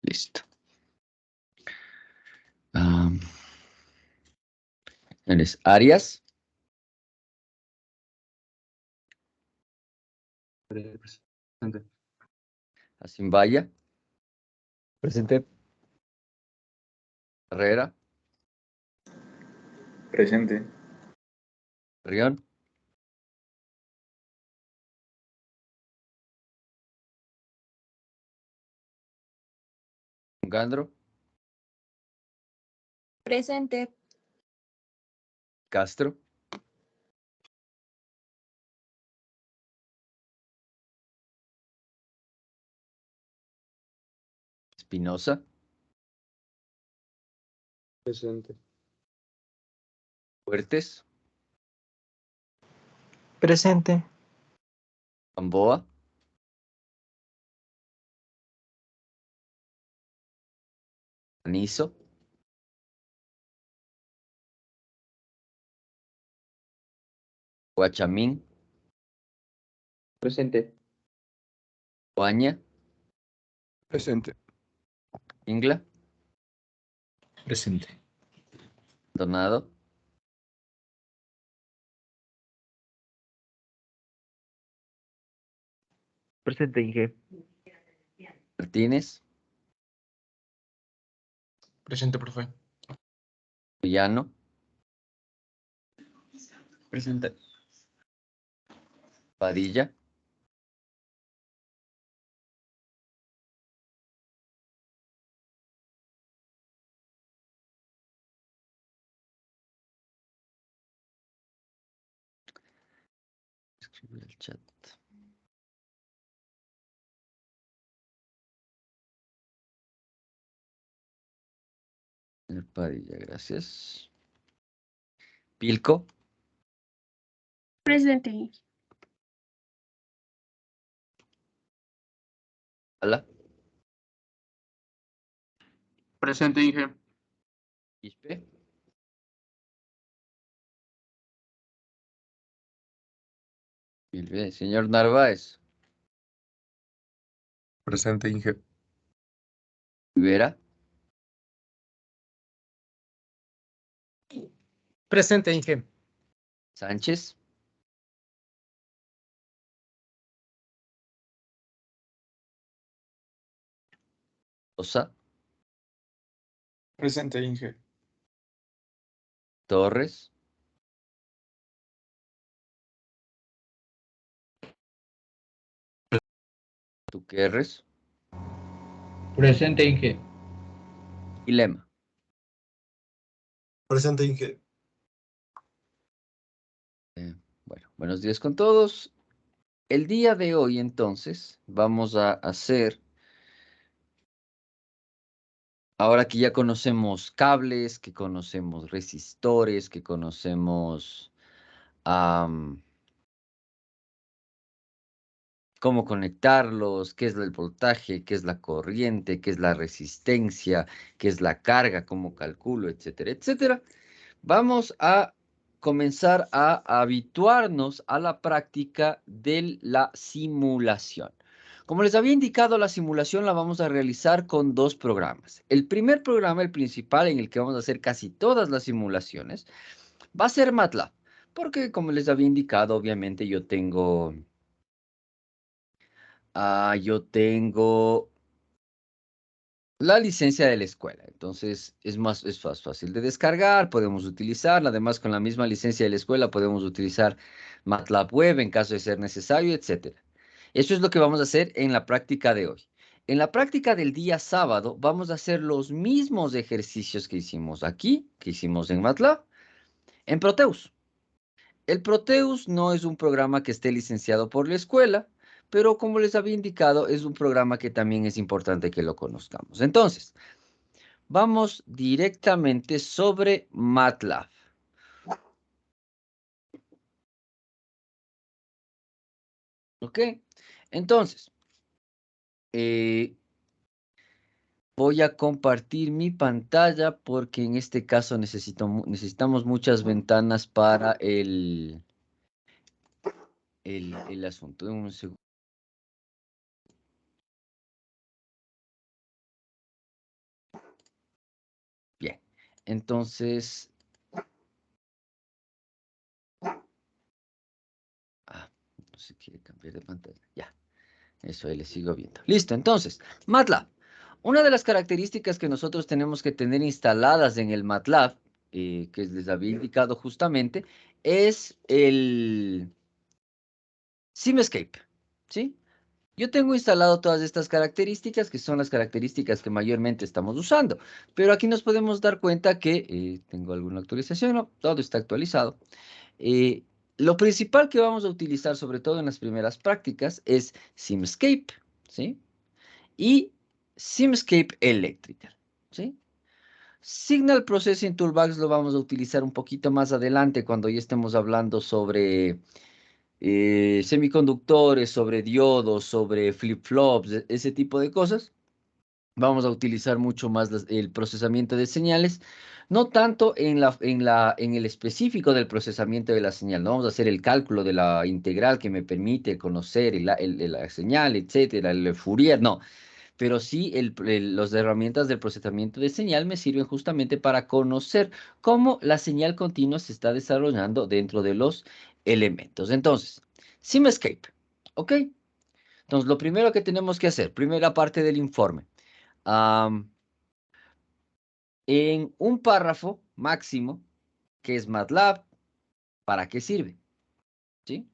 Listo. ¿Eres Arias? Presente. Asimbaya. Presente. Herrera. Presente. Rión. Gandro. Presente. Castro. Espinosa. Presente. Fuertes. Presente. Gamboa. Anizo. Guachamín. Presente. Oaña. Presente. Ingla. Presente. Donado. Presente, Inge. Martínez. Presente, profe. Villano. Presente. Padilla. Escribir el chat. Señor Padilla, gracias. Pilco. Presente. Ala. Presente, Inge. Quispe. Bien. Señor Narváez. Presente, Inge. Rivera. Presente, Inge. Sánchez. Osa. Presente, Inge. Torres. Tuquerres. Presente, Inge. Y Lema. Presente, Inge. Bueno, buenos días con todos. El día de hoy, entonces, vamos a hacer, ahora que ya conocemos cables, que conocemos resistores, que conocemos cómo conectarlos, qué es el voltaje, qué es la corriente, qué es la resistencia, qué es la carga, cómo calculo, etcétera, etcétera. Vamos a comenzar a habituarnos a la práctica de la simulación. Como les había indicado, la simulación la vamos a realizar con dos programas. El primer programa, el principal, en el que vamos a hacer casi todas las simulaciones, va a ser MATLAB, porque como les había indicado, obviamente yo tengo la licencia de la escuela, entonces es más fácil de descargar, podemos utilizarla, además con la misma licencia de la escuela podemos utilizar MATLAB Web en caso de ser necesario, etcétera. Eso es lo que vamos a hacer en la práctica de hoy. En la práctica del día sábado vamos a hacer los mismos ejercicios que hicimos aquí, que hicimos en MATLAB, en Proteus. El Proteus no es un programa que esté licenciado por la escuela, pero como les había indicado, es un programa que también es importante que lo conozcamos. Entonces, vamos directamente sobre MATLAB. ¿Ok? Entonces, voy a compartir mi pantalla porque en este caso necesitamos muchas ventanas para el asunto. Un segundo. Entonces, no se quiere cambiar de pantalla. Ya, eso ahí le sigo viendo. Listo, entonces, MATLAB. Una de las características que nosotros tenemos que tener instaladas en el MATLAB, que les había indicado justamente, es el SimEscape, ¿sí? Yo tengo instalado todas estas características, que son las características que mayormente estamos usando. Pero aquí nos podemos dar cuenta que, tengo alguna actualización, no, todo está actualizado. Lo principal que vamos a utilizar, sobre todo en las primeras prácticas, es SimScape, ¿sí? Y SimScape Electrical, ¿sí? Signal Processing Toolbox lo vamos a utilizar un poquito más adelante cuando ya estemos hablando sobre semiconductores, sobre diodos, sobre flip-flops, ese tipo de cosas. Vamos a utilizar mucho más el procesamiento de señales, no tanto en el específico del procesamiento de la señal. No vamos a hacer el cálculo de la integral que me permite conocer la señal, etcétera, el Fourier, no. Pero sí, las herramientas del procesamiento de señal me sirven justamente para conocer cómo la señal continua se está desarrollando dentro de los elementos. Entonces, SimEscape, ¿ok? Entonces, lo primero que tenemos que hacer, primera parte del informe. En un párrafo máximo, que es MATLAB, ¿para qué sirve? ¿Sí?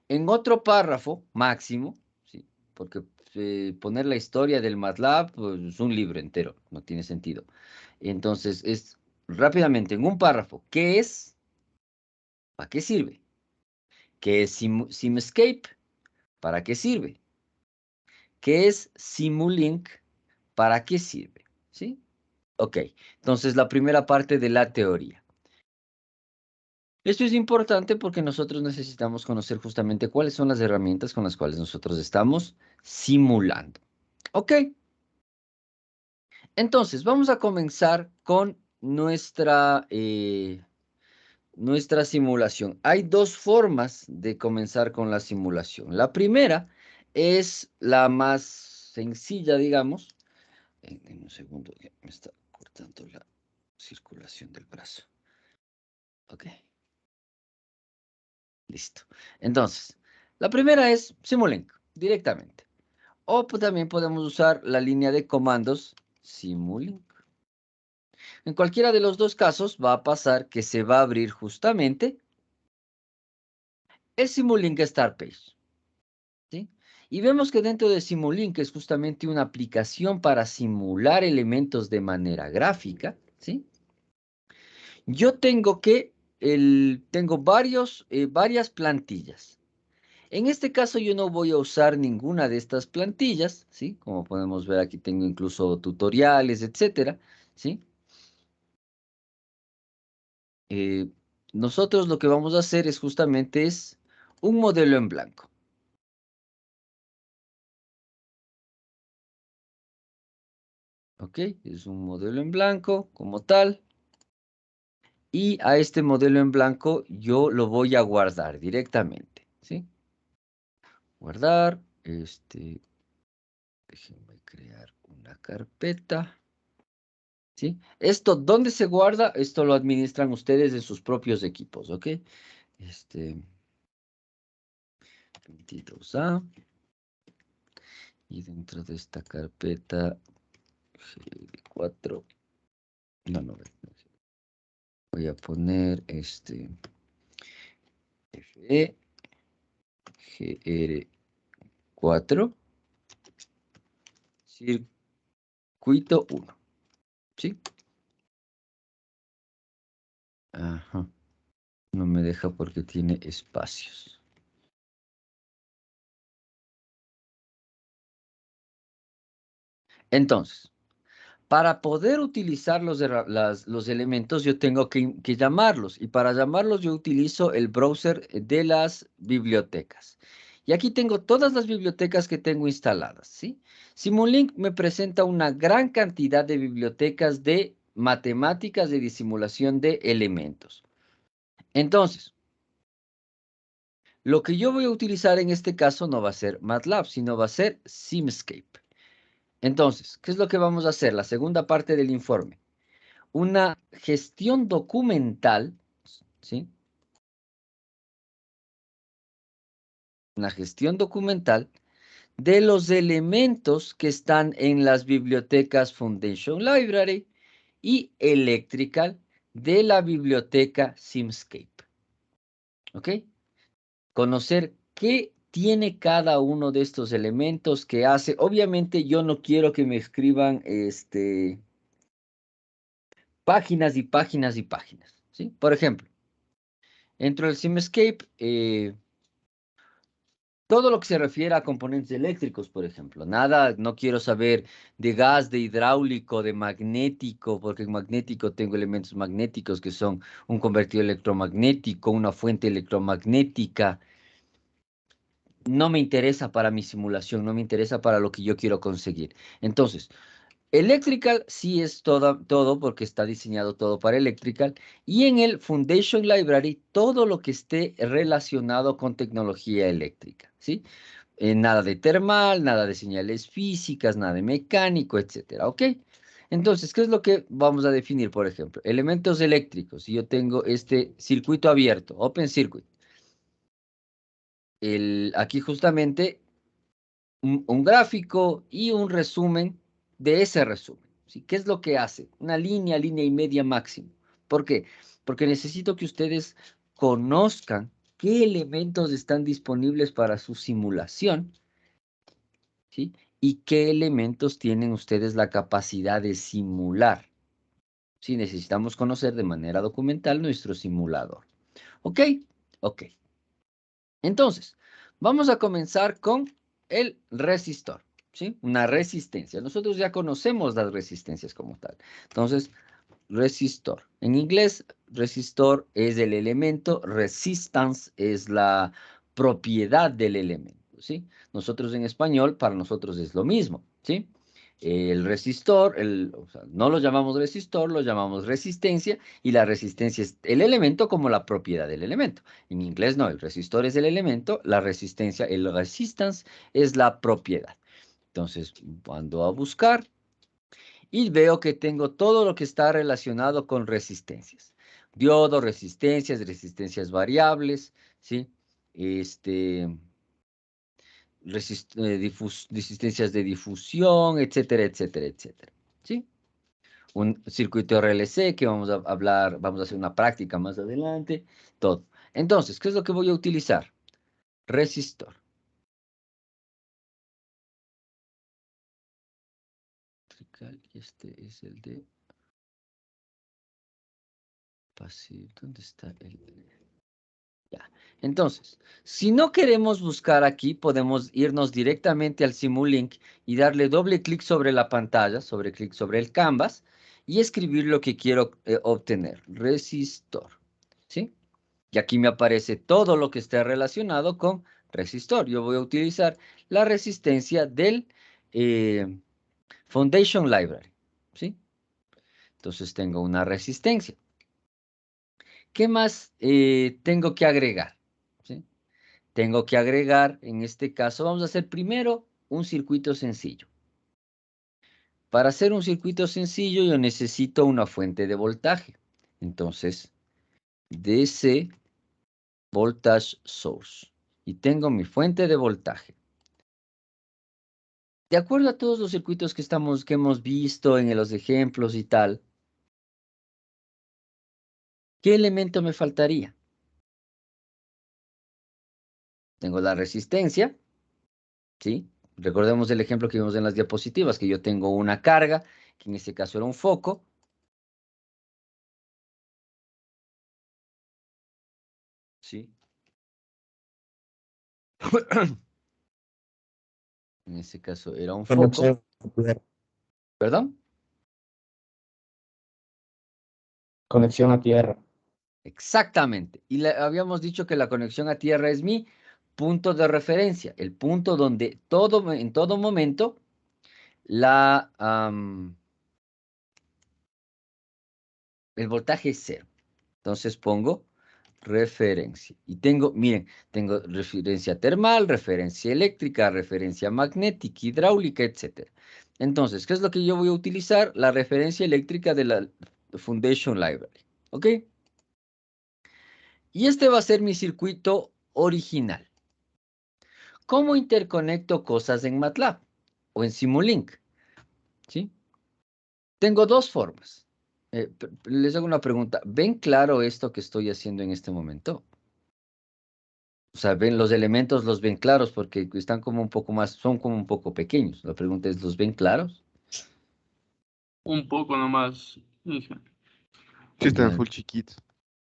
En otro párrafo máximo, ¿sí? Porque poner la historia del MATLAB pues, es un libro entero, no tiene sentido. Entonces, es rápidamente en un párrafo, ¿qué es? ¿Para qué sirve? ¿Qué es SimEscape? ¿Para qué sirve? ¿Qué es Simulink? ¿Para qué sirve? ¿Sí? Ok, entonces la primera parte de la teoría. Esto es importante porque nosotros necesitamos conocer justamente cuáles son las herramientas con las cuales nosotros estamos simulando. Ok, entonces vamos a comenzar con nuestra simulación. Hay dos formas de comenzar con la simulación. La primera es la más sencilla, digamos. En un segundo, que me está cortando la circulación del brazo. Ok. Listo. Entonces, la primera es Simulink, directamente. O también podemos usar la línea de comandos Simulink. En cualquiera de los dos casos va a pasar que se va a abrir justamente el Simulink Start Page. ¿Sí? Y vemos que dentro de Simulink es justamente una aplicación para simular elementos de manera gráfica. ¿Sí? Yo tengo varias plantillas. En este caso yo no voy a usar ninguna de estas plantillas, ¿sí? Como podemos ver aquí tengo incluso tutoriales, etcétera, ¿sí? Nosotros lo que vamos a hacer es justamente un modelo en blanco. ¿Ok? Es un modelo en blanco como tal. Y a este modelo en blanco yo lo voy a guardar directamente, ¿sí? Guardar, déjenme crear una carpeta. ¿Sí? Esto, ¿dónde se guarda? Esto lo administran ustedes en sus propios equipos, ¿ok? 22A. Y dentro de esta carpeta G4. No. Voy a poner FE GR4 circuito 1. ¿Sí? Ajá. No me deja porque tiene espacios. Entonces, para poder utilizar los elementos, yo tengo que llamarlos. Y para llamarlos, yo utilizo el browser de las bibliotecas. Y aquí tengo todas las bibliotecas que tengo instaladas, ¿sí? Simulink me presenta una gran cantidad de bibliotecas de matemáticas de disimulación de elementos. Entonces, lo que yo voy a utilizar en este caso no va a ser MATLAB, sino va a ser SimScape. Entonces, ¿qué es lo que vamos a hacer? La segunda parte del informe. una gestión documental, ¿sí? Una gestión documental de los elementos que están en las bibliotecas Foundation Library y Electrical de la biblioteca Simscape. ¿Ok? Conocer qué tiene cada uno de estos elementos que hace. Obviamente yo no quiero que me escriban páginas y páginas y páginas, ¿sí? Por ejemplo, dentro del Simscape, todo lo que se refiere a componentes eléctricos, por ejemplo. Nada, no quiero saber de gas, de hidráulico, de magnético, porque en magnético tengo elementos magnéticos que son un convertidor electromagnético, una fuente electromagnética. No me interesa para mi simulación, no me interesa para lo que yo quiero conseguir. Entonces, Electrical sí es todo porque está diseñado todo para Electrical. Y en el Foundation Library, todo lo que esté relacionado con tecnología eléctrica, ¿sí? Nada de termal, nada de señales físicas, nada de mecánico, etcétera, ¿ok? Entonces, ¿qué es lo que vamos a definir, por ejemplo? Elementos eléctricos. Si yo tengo este circuito abierto, Open Circuit. Aquí justamente un gráfico y un resumen de ese resumen, ¿sí? ¿Qué es lo que hace? Una línea, línea y media máximo. ¿Por qué? Porque necesito que ustedes conozcan qué elementos están disponibles para su simulación, ¿sí? Y qué elementos tienen ustedes la capacidad de simular. Sí, necesitamos conocer de manera documental nuestro simulador. ¿Ok? Ok. Entonces, vamos a comenzar con el resistor, ¿sí? Una resistencia. Nosotros ya conocemos las resistencias como tal. Entonces, resistor. En inglés, resistor es el elemento, resistance es la propiedad del elemento, ¿sí? Nosotros en español, para nosotros es lo mismo, ¿sí? El resistor, o sea, no lo llamamos resistor, lo llamamos resistencia, y la resistencia es el elemento como la propiedad del elemento. En inglés no, el resistor es el elemento, la resistencia, el resistance es la propiedad. Entonces, ando a buscar y veo que tengo todo lo que está relacionado con resistencias. Diodo, resistencias variables, ¿sí? Resistencias de difusión, etcétera, etcétera, etcétera, ¿sí? Un circuito RLC que vamos a hablar, vamos a hacer una práctica más adelante, todo. Entonces, ¿qué es lo que voy a utilizar? Resistor. Y este es el de pasivo. ¿Dónde está el? Ya. Entonces, si no queremos buscar aquí, podemos irnos directamente al Simulink y darle doble clic sobre la pantalla, clic sobre el canvas y escribir lo que quiero obtener. Resistor. ¿Sí? Y aquí me aparece todo lo que esté relacionado con resistor. Yo voy a utilizar la resistencia del Foundation Library. ¿Sí? Entonces tengo una resistencia. ¿Qué más tengo que agregar? ¿Sí? Tengo que agregar, en este caso, vamos a hacer primero un circuito sencillo. Para hacer un circuito sencillo yo necesito una fuente de voltaje. Entonces, DC Voltage Source. Y tengo mi fuente de voltaje. De acuerdo a todos los circuitos que hemos visto en los ejemplos y tal, ¿qué elemento me faltaría? Tengo la resistencia, ¿sí? Recordemos el ejemplo que vimos en las diapositivas, que yo tengo una carga, que en este caso era un foco. ¿Sí? En este caso era un foco. ¿Perdón? Conexión a tierra. Exactamente. Y habíamos dicho que la conexión a tierra es mi punto de referencia, el punto donde en todo momento el voltaje es cero. Entonces pongo referencia. Y miren, tengo referencia termal, referencia eléctrica, referencia magnética, hidráulica, etc. Entonces, ¿qué es lo que yo voy a utilizar? La referencia eléctrica de la Foundation Library. ¿Ok? Y este va a ser mi circuito original. ¿Cómo interconecto cosas en MATLAB o en Simulink? ¿Sí? Tengo dos formas. Les hago una pregunta. ¿Ven claro esto que estoy haciendo en este momento? O sea, ven los elementos, los ven claros porque están como un poco más, son como un poco pequeños. La pregunta es, ¿los ven claros? Un poco nomás, Inge. Sí, están Ya, full chiquitos.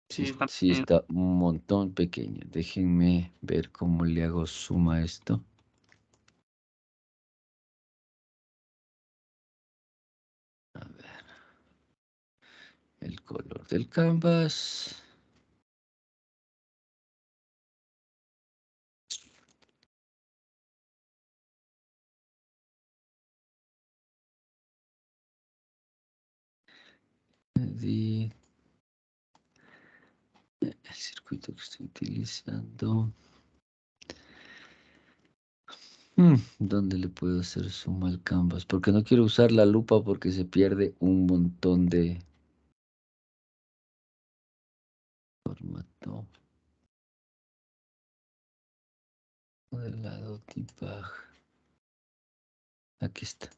sí, Sí, está sí pequeño. está un montón pequeño. Déjenme ver cómo le hago zoom a esto. A ver. El color del canvas. Edit. El circuito que estoy utilizando. ¿Dónde le puedo hacer zoom al canvas? Porque no quiero usar la lupa porque se pierde un montón de formato. Modelado debug. Aquí está.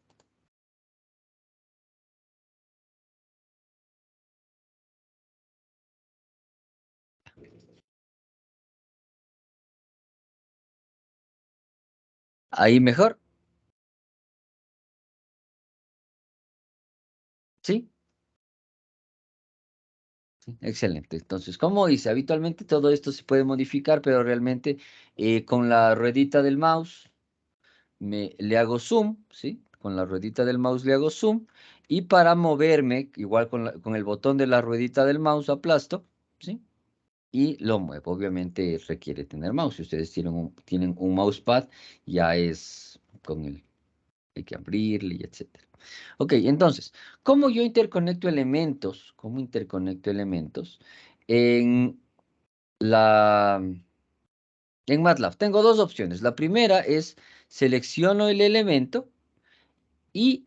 Ahí mejor. ¿Sí? Sí, excelente. Entonces, como hice, habitualmente todo esto se puede modificar, pero realmente con la ruedita del mouse le hago zoom, ¿sí? Con la ruedita del mouse le hago zoom. Y para moverme, igual con el botón de la ruedita del mouse aplasto, ¿sí? Y lo muevo. Obviamente requiere tener mouse. Si ustedes tienen un mousepad, ya es con el, hay que abrirle y etcétera. Ok, entonces, ¿cómo yo interconecto elementos? ¿Cómo interconecto elementos en en MATLAB? Tengo dos opciones. La primera es selecciono el elemento y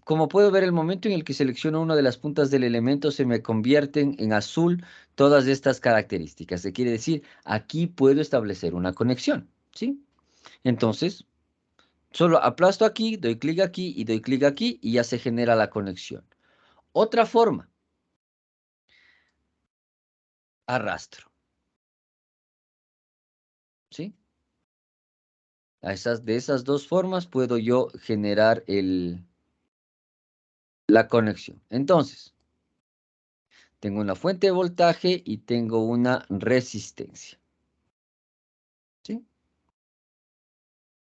como puedo ver, el momento en el que selecciono una de las puntas del elemento se me convierten en azul todas estas características. Se quiere decir, aquí puedo establecer una conexión, ¿sí? Entonces, solo aplasto aquí, doy clic aquí y doy clic aquí y ya se genera la conexión. Otra forma, arrastro, ¿sí? De esas dos formas puedo yo generar la conexión. Entonces, tengo una fuente de voltaje y tengo una resistencia, ¿sí?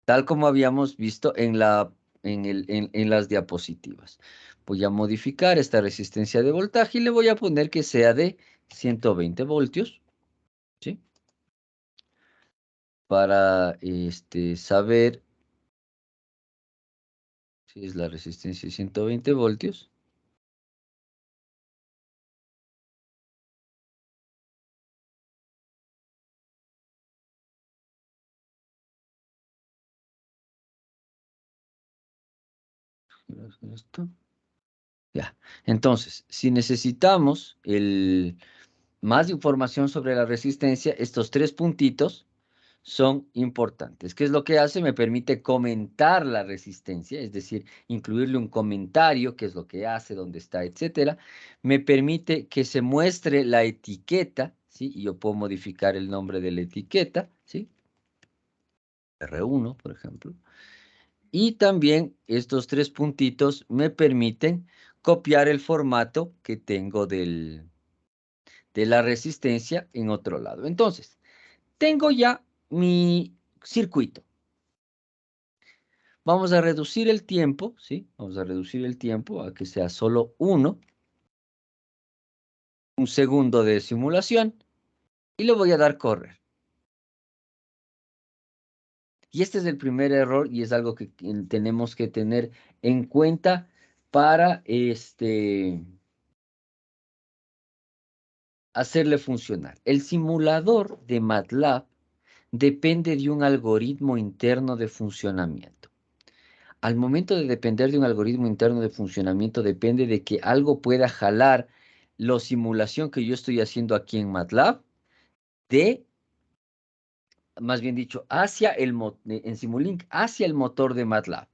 Tal como habíamos visto en las diapositivas. Voy a modificar esta resistencia de voltaje y le voy a poner que sea de 120 voltios, ¿sí? Para saber si es la resistencia de 120 voltios. Esto. Ya. Entonces, si necesitamos más información sobre la resistencia, estos tres puntitos son importantes. ¿Qué es lo que hace? Me permite comentar la resistencia, es decir, incluirle un comentario, qué es lo que hace, dónde está, etcétera. Me permite que se muestre la etiqueta, ¿sí? Y yo puedo modificar el nombre de la etiqueta, ¿sí? R1, por ejemplo. Y también estos tres puntitos me permiten copiar el formato que tengo de la resistencia en otro lado. Entonces, tengo ya mi circuito. Vamos a reducir el tiempo, ¿sí? Vamos a reducir el tiempo a que sea solo un segundo de simulación, y le voy a dar correr. Y este es el primer error y es algo que tenemos que tener en cuenta para hacerle funcionar. El simulador de MATLAB depende de un algoritmo interno de funcionamiento. Al momento de depender de un algoritmo interno de funcionamiento, depende de que algo pueda jalar la simulación que yo estoy haciendo aquí en MATLAB más bien dicho, en Simulink, hacia el motor de MATLAB.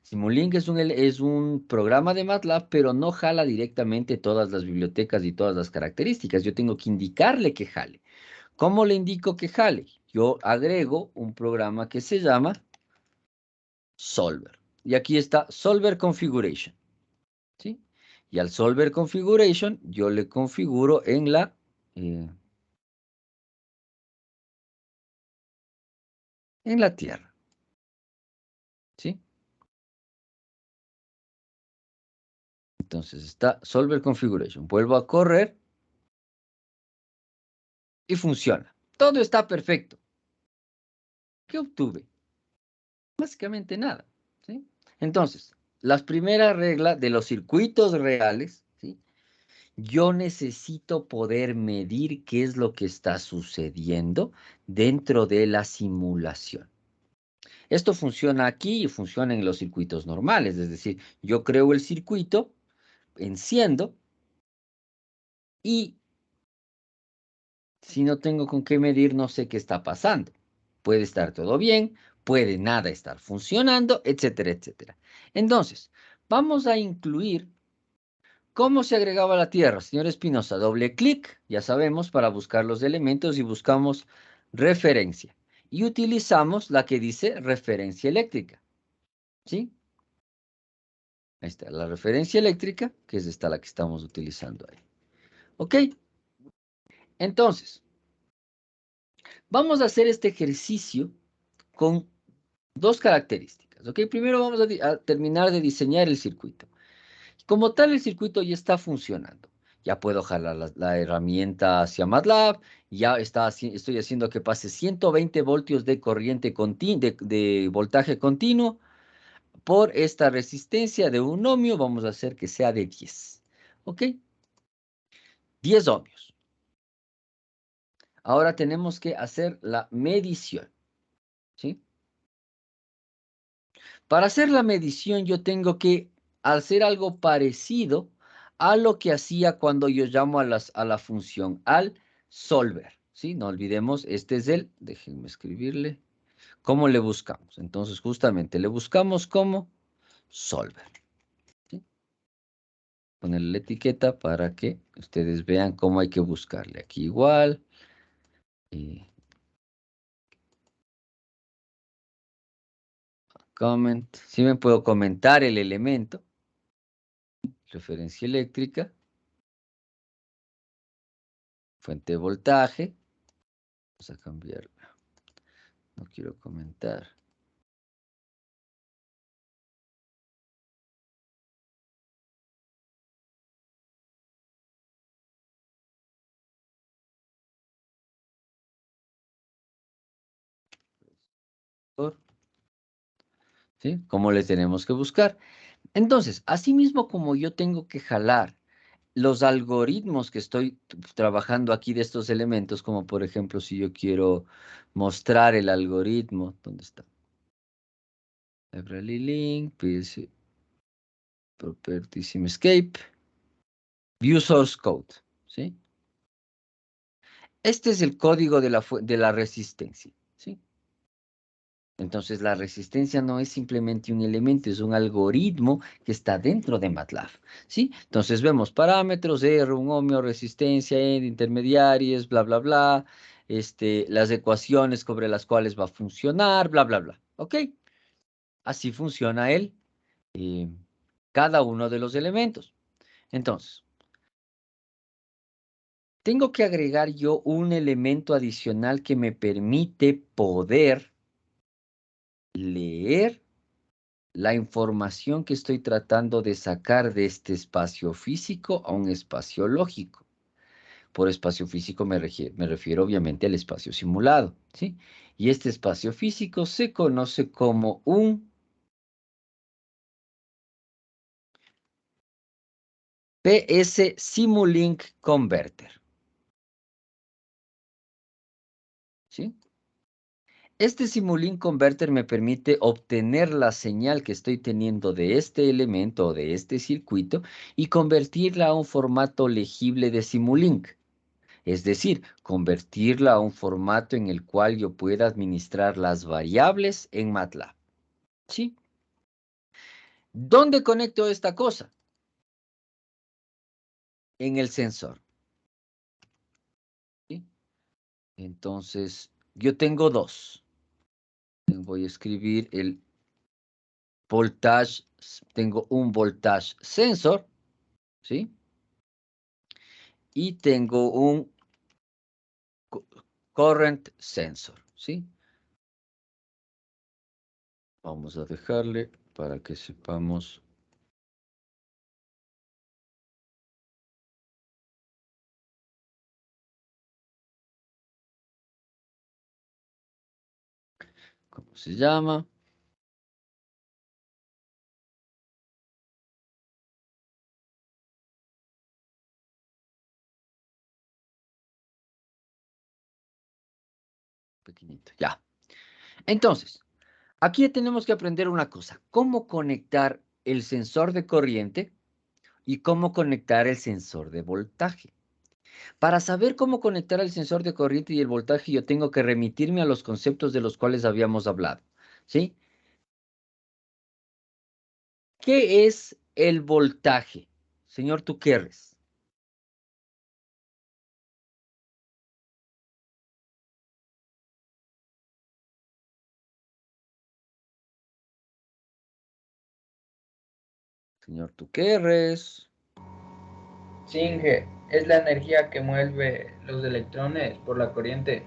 Simulink es un programa de MATLAB, pero no jala directamente todas las bibliotecas y todas las características. Yo tengo que indicarle que jale. ¿Cómo le indico que jale? Yo agrego un programa que se llama Solver. Y aquí está Solver Configuration. ¿Sí? Y al Solver Configuration yo le configuro eh, en la tierra. ¿Sí? Entonces está Solver Configuration. Vuelvo a correr y funciona. Todo está perfecto. ¿Qué obtuve? Básicamente nada. ¿Sí? Entonces, la primera regla de los circuitos reales, ¿sí? Yo necesito poder medir qué es lo que está sucediendo dentro de la simulación. Esto funciona aquí y funciona en los circuitos normales, es decir, yo creo el circuito, enciendo y si no tengo con qué medir, no sé qué está pasando. Puede estar todo bien, puede nada estar funcionando, etcétera, etcétera. Entonces, vamos a incluir cómo se agregaba la Tierra. Señor Espinosa, doble clic, ya sabemos, para buscar los elementos y buscamos referencia. Y utilizamos la que dice referencia eléctrica. ¿Sí? Ahí está, la referencia eléctrica, que es esta la que estamos utilizando ahí. ¿Ok? Entonces, vamos a hacer este ejercicio con dos características, ¿ok? Primero vamos a terminar de diseñar el circuito. Como tal, el circuito ya está funcionando. Ya puedo jalar la herramienta hacia MATLAB, estoy haciendo que pase 120 voltios de corriente de voltaje continuo por esta resistencia de un ohmio, vamos a hacer que sea de 10, ¿ok? 10 ohmios. Ahora tenemos que hacer la medición, ¿sí? Para hacer la medición yo tengo que hacer algo parecido a lo que hacía cuando yo llamo a la función, al solver, ¿sí? No olvidemos, este es déjenme escribirle, ¿cómo le buscamos? Entonces justamente le buscamos como solver, ¿sí? Ponerle la etiqueta para que ustedes vean cómo hay que buscarle. Aquí igual. Comment. Si me puedo comentar el elemento. Referencia eléctrica. Fuente de voltaje. Vamos a cambiar. No quiero comentar. ¿Sí? ¿Cómo le tenemos que buscar? Entonces, asimismo como yo tengo que jalar los algoritmos que estoy trabajando aquí de estos elementos, como por ejemplo si yo quiero mostrar el algoritmo, ¿dónde está? Library link, PLC, Property Simscape, View Source Code, ¿sí? Este es el código de la resistencia, ¿sí? Entonces, la resistencia no es simplemente un elemento, es un algoritmo que está dentro de MATLAB, ¿sí? Entonces, vemos parámetros, R, un ohmio, resistencia, N, intermediarios, bla, bla, bla, las ecuaciones sobre las cuales va a funcionar, bla, bla, bla, ¿ok? Así funciona eh, cada uno de los elementos. Entonces, tengo que agregar yo un elemento adicional que me permite poder leer la información que estoy tratando de sacar de este espacio físico a un espacio lógico. Por espacio físico me refiero obviamente al espacio simulado, ¿sí? Y este espacio físico se conoce como un PS Simulink Converter, ¿sí? Este Simulink Converter me permite obtener la señal que estoy teniendo de este elemento o de este circuito y convertirla a un formato legible de Simulink. Es decir, convertirla a un formato en el cual yo pueda administrar las variables en MATLAB. ¿Sí? ¿Dónde conecto esta cosa? En el sensor. ¿Sí? Entonces, yo tengo dos. Voy a escribir el voltage. Tengo un voltage sensor. ¿Sí? Y tengo un current sensor. ¿Sí? Vamos a dejarle para que sepamos. ¿Cómo se llama? Pequeñito, ya. Entonces, aquí tenemos que aprender una cosa. ¿Cómo conectar el sensor de corriente y cómo conectar el sensor de voltaje? Para saber cómo conectar el sensor de corriente y el voltaje, yo tengo que remitirme a los conceptos de los cuales habíamos hablado. ¿Sí? ¿Qué es el voltaje, señor Tuquerres? Señor Tuquerres. Sí, Inge, es la energía que mueve los electrones por la corriente.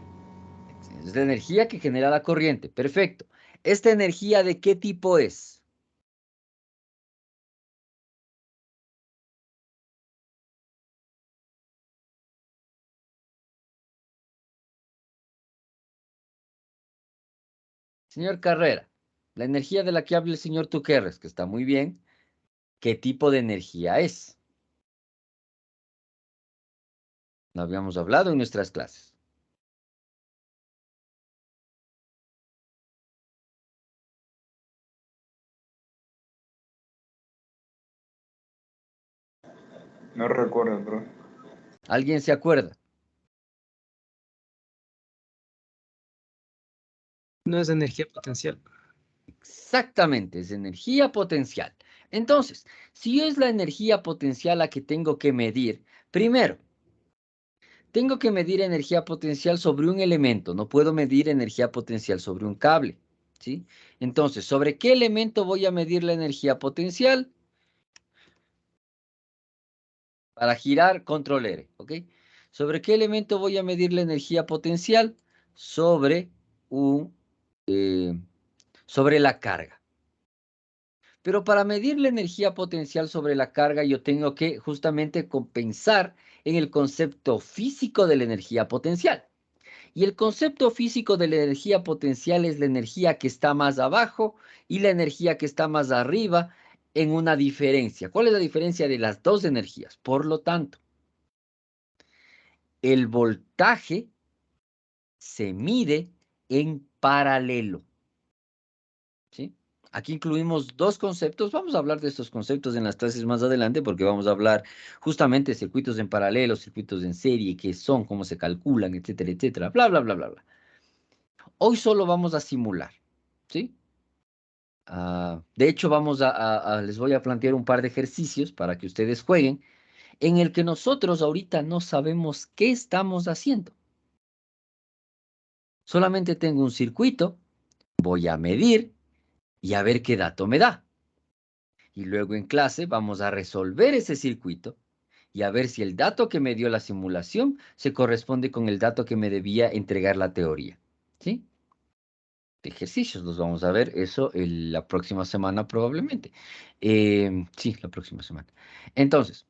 Es la energía que genera la corriente. Perfecto. ¿Esta energía de qué tipo es? Señor Carrera, la energía de la que habla el señor Tuquerres, que está muy bien, ¿qué tipo de energía es? Lo habíamos hablado en nuestras clases. No recuerdo, bro. ¿Alguien se acuerda? No es energía potencial. Exactamente, es energía potencial. Entonces, si es la energía potencial la que tengo que medir, primero, tengo que medir energía potencial sobre un elemento, no puedo medir energía potencial sobre un cable, ¿sí? Entonces, ¿sobre qué elemento voy a medir la energía potencial? Para girar, control R, ¿ok? ¿Sobre qué elemento voy a medir la energía potencial? Sobre eh, sobre la carga. Pero para medir la energía potencial sobre la carga, yo tengo que justamente compensar en el concepto físico de la energía potencial. Y el concepto físico de la energía potencial es la energía que está más abajo y la energía que está más arriba en una diferencia. ¿Cuál es la diferencia de las dos energías? Por lo tanto, el voltaje se mide en paralelo. ¿Sí? Aquí incluimos dos conceptos. Vamos a hablar de estos conceptos en las clases más adelante porque vamos a hablar justamente de circuitos en paralelo, circuitos en serie, qué son, cómo se calculan, etcétera, etcétera, bla, bla, bla, bla, bla. Hoy solo vamos a simular, ¿sí? De hecho, les voy a plantear un par de ejercicios para que ustedes jueguen en el que nosotros ahorita no sabemos qué estamos haciendo. Solamente tengo un circuito, voy a medir y a ver qué dato me da. Y luego en clase vamos a resolver ese circuito y a ver si el dato que me dio la simulación se corresponde con el dato que me debía entregar la teoría. ¿Sí? Ejercicios los vamos a ver, eso la próxima semana probablemente. Sí, la próxima semana. Entonces,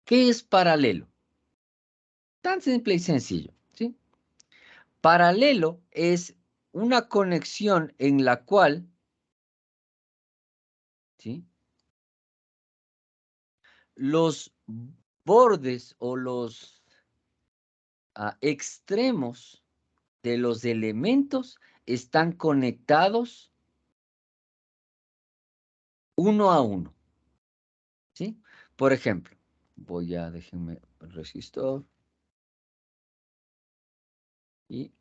¿qué es paralelo? Tan simple y sencillo, ¿sí? Paralelo es una conexión en la cual, ¿sí? Los bordes o los extremos de los elementos están conectados uno a uno. ¿Sí? Por ejemplo, déjenme el resistor. Y,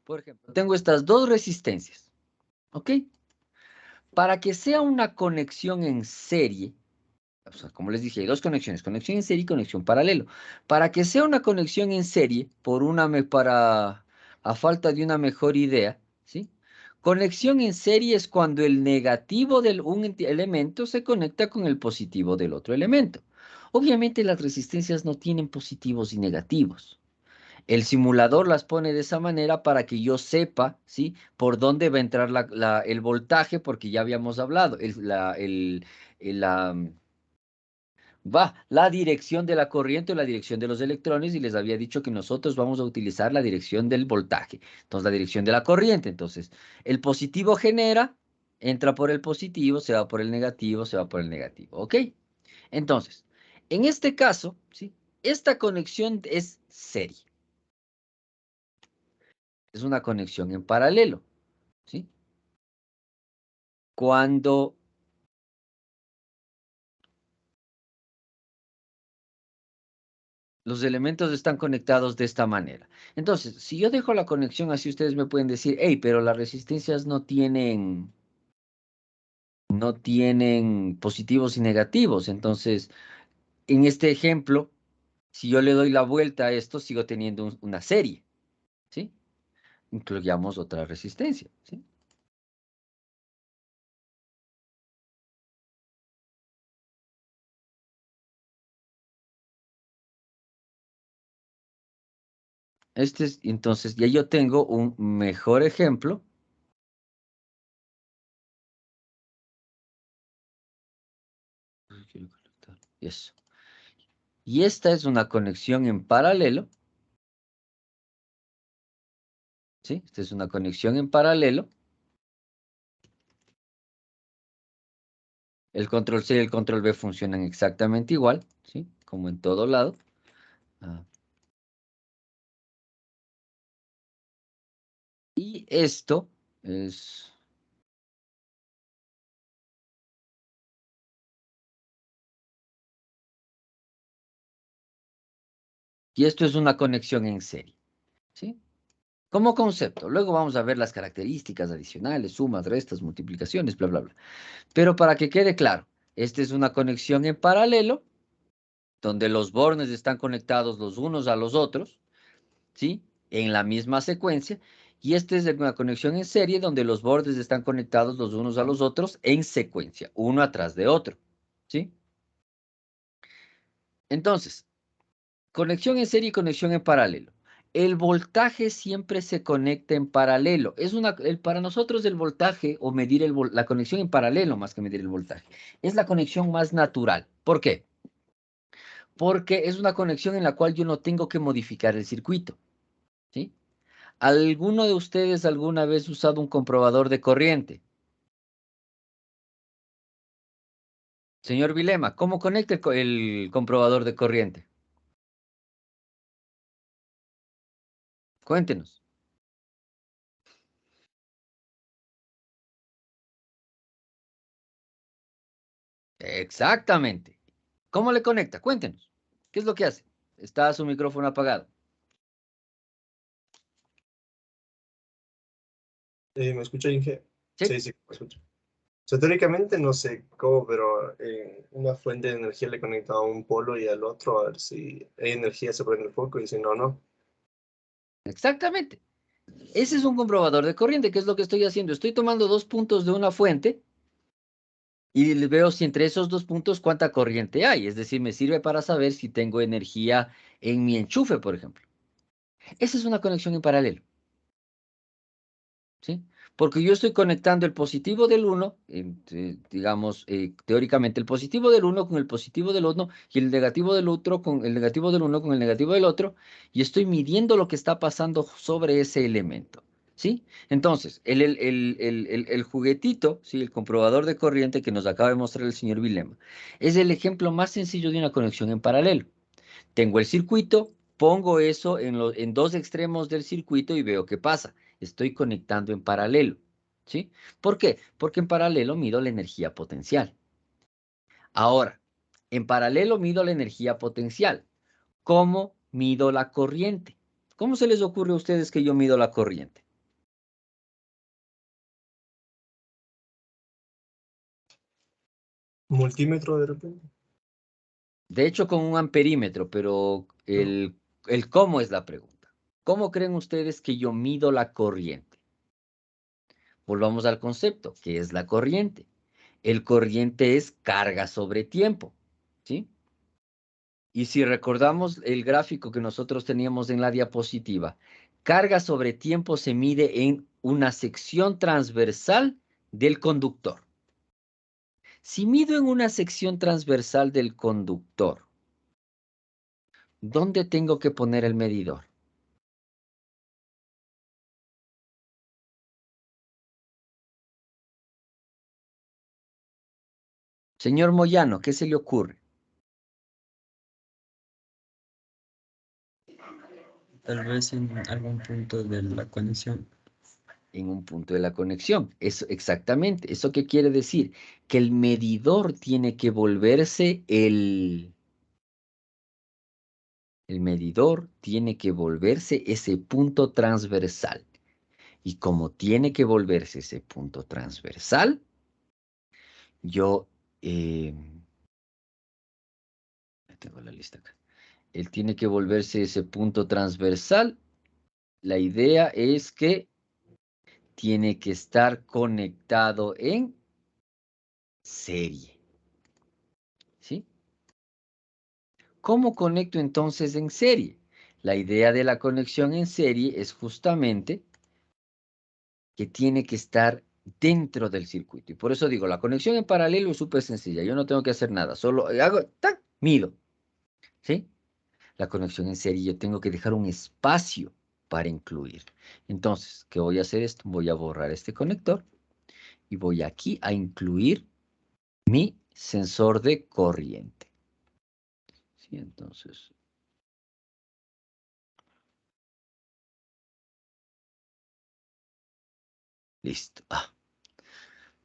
por ejemplo, tengo estas dos resistencias. ¿Ok? Para que sea una conexión en serie, o sea, como les dije, hay dos conexiones, conexión en serie y conexión paralelo. Para que sea una conexión en serie, a falta de una mejor idea, ¿sí? Conexión en serie es cuando el negativo de un elemento se conecta con el positivo del otro elemento. Obviamente las resistencias no tienen positivos y negativos. El simulador las pone de esa manera para que yo sepa, ¿sí? Por dónde va a entrar el voltaje, porque ya habíamos hablado, la dirección de la corriente o la dirección de los electrones, y les había dicho que nosotros vamos a utilizar la dirección del voltaje. Entonces, la dirección de la corriente. Entonces, el positivo genera, entra por el positivo, se va por el negativo, se va por el negativo. ¿Ok? Entonces, en este caso, ¿sí? Esta conexión es serie. Es una conexión en paralelo, ¿sí? Cuando los elementos están conectados de esta manera. Entonces, si yo dejo la conexión así, ustedes me pueden decir, hey, pero las resistencias no tienen positivos y negativos. Entonces, en este ejemplo, si yo le doy la vuelta a esto, sigo teniendo una serie, ¿sí? Incluyamos otra resistencia, ¿sí? Entonces, ya yo tengo un mejor ejemplo. Quiero conectar. Eso. Y esta es una conexión en paralelo. ¿Sí? Esta es una conexión en paralelo. El control C y el control B funcionan exactamente igual, ¿sí? Como en todo lado. Ah. Y esto es... Y esto es una conexión en serie, ¿sí? Como concepto. Luego vamos a ver las características adicionales, sumas, restas, multiplicaciones, bla, bla, bla. Pero para que quede claro, esta es una conexión en paralelo, donde los bornes están conectados los unos a los otros, ¿sí? En la misma secuencia. Y esta es una conexión en serie, donde los bordes están conectados los unos a los otros en secuencia, uno atrás de otro, ¿sí? Entonces, conexión en serie y conexión en paralelo. El voltaje siempre se conecta en paralelo. Para nosotros el voltaje o medir la conexión en paralelo más que medir el voltaje es la conexión más natural. ¿Por qué? Porque es una conexión en la cual yo no tengo que modificar el circuito, ¿sí? ¿Alguno de ustedes alguna vez ha usado un comprobador de corriente? Señor Vilema, ¿cómo conecta el comprobador de corriente? Cuéntenos. Exactamente. ¿Cómo le conecta? Cuéntenos. ¿Qué es lo que hace? Está su micrófono apagado. ¿Me escucha, Inge? Sí. Sí, me escucho. O sea, teóricamente no sé cómo, pero una fuente de energía le conecta a un polo y al otro, a ver si hay energía se prende el foco y si no, no. Exactamente. Ese es un comprobador de corriente. ¿Qué es lo que estoy haciendo? Estoy tomando dos puntos de una fuente y veo si entre esos dos puntos cuánta corriente hay. Es decir, me sirve para saber si tengo energía en mi enchufe, por ejemplo. Esa es una conexión en paralelo, ¿sí? Porque yo estoy conectando el positivo del 1, digamos, teóricamente el positivo del 1 con el positivo del otro y el negativo del otro con el negativo del 1 con el negativo del otro, y estoy midiendo lo que está pasando sobre ese elemento, ¿sí? Entonces, el juguetito, ¿sí? El comprobador de corriente que nos acaba de mostrar el señor Vilema, es el ejemplo más sencillo de una conexión en paralelo. Tengo el circuito, pongo eso en dos extremos del circuito y veo qué pasa. Estoy conectando en paralelo, ¿sí? ¿Por qué? Porque en paralelo mido la energía potencial. Ahora, en paralelo mido la energía potencial. ¿Cómo mido la corriente? ¿Cómo se les ocurre a ustedes que yo mido la corriente? Multímetro de repente. De hecho, con un amperímetro, pero el cómo es la pregunta. ¿Cómo creen ustedes que yo mido la corriente? Volvamos al concepto. ¿Qué es la corriente? El corriente es carga sobre tiempo, ¿sí? Y si recordamos el gráfico que nosotros teníamos en la diapositiva, carga sobre tiempo se mide en una sección transversal del conductor. Si mido en una sección transversal del conductor, ¿dónde tengo que poner el medidor? Señor Moyano, ¿qué se le ocurre? Tal vez en algún punto de la conexión. En un punto de la conexión. Eso, exactamente. ¿Eso qué quiere decir? Que el medidor tiene que volverse el medidor tiene que volverse ese punto transversal. Y como tiene que volverse ese punto transversal, yo tengo la lista acá. Él tiene que volverse ese punto transversal. La idea es que tiene que estar conectado en serie. ¿Sí? ¿Cómo conecto entonces en serie? La idea de la conexión en serie es justamente que tiene que estar dentro del circuito. Y por eso digo, la conexión en paralelo es súper sencilla. Yo no tengo que hacer nada. Solo hago, ¡tac!, mido. ¿Sí? La conexión en serie yo tengo que dejar un espacio para incluir. Entonces, ¿qué voy a hacer esto? Voy a borrar este conector y voy aquí a incluir mi sensor de corriente. ¿Sí? Entonces, listo.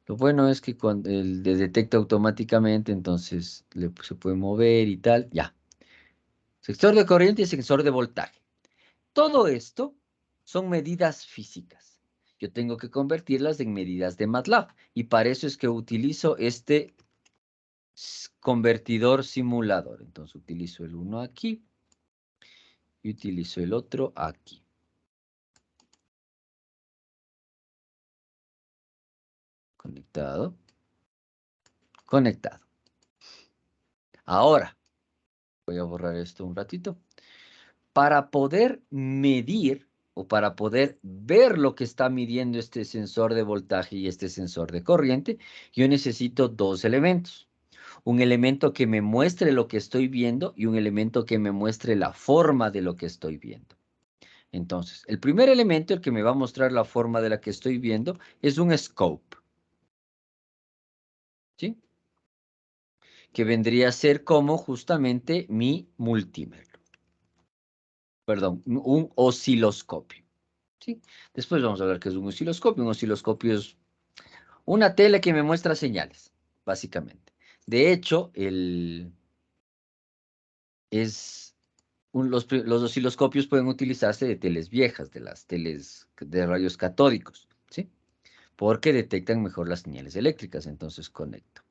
Lo bueno es que cuando él detecta automáticamente, entonces se puede mover y tal. Ya. Sensor de corriente y sensor de voltaje. Todo esto son medidas físicas. Yo tengo que convertirlas en medidas de MATLAB. Y para eso es que utilizo este convertidor simulador. Entonces utilizo el uno aquí y utilizo el otro aquí. Conectado. Conectado. Ahora, voy a borrar esto un ratito. Para poder medir o para poder ver lo que está midiendo este sensor de voltaje y este sensor de corriente, yo necesito dos elementos. Un elemento que me muestre lo que estoy viendo y un elemento que me muestre la forma de lo que estoy viendo. Entonces, el primer elemento, el que me va a mostrar la forma de la que estoy viendo, es un scope. ¿Sí? Que vendría a ser como justamente mi multímetro. Perdón, un osciloscopio. ¿Sí? Después vamos a ver qué es un osciloscopio. Un osciloscopio es una tele que me muestra señales, básicamente. De hecho, los osciloscopios pueden utilizarse de teles viejas, de las teles de rayos catódicos, ¿sí? Porque detectan mejor las señales eléctricas. Entonces conecto.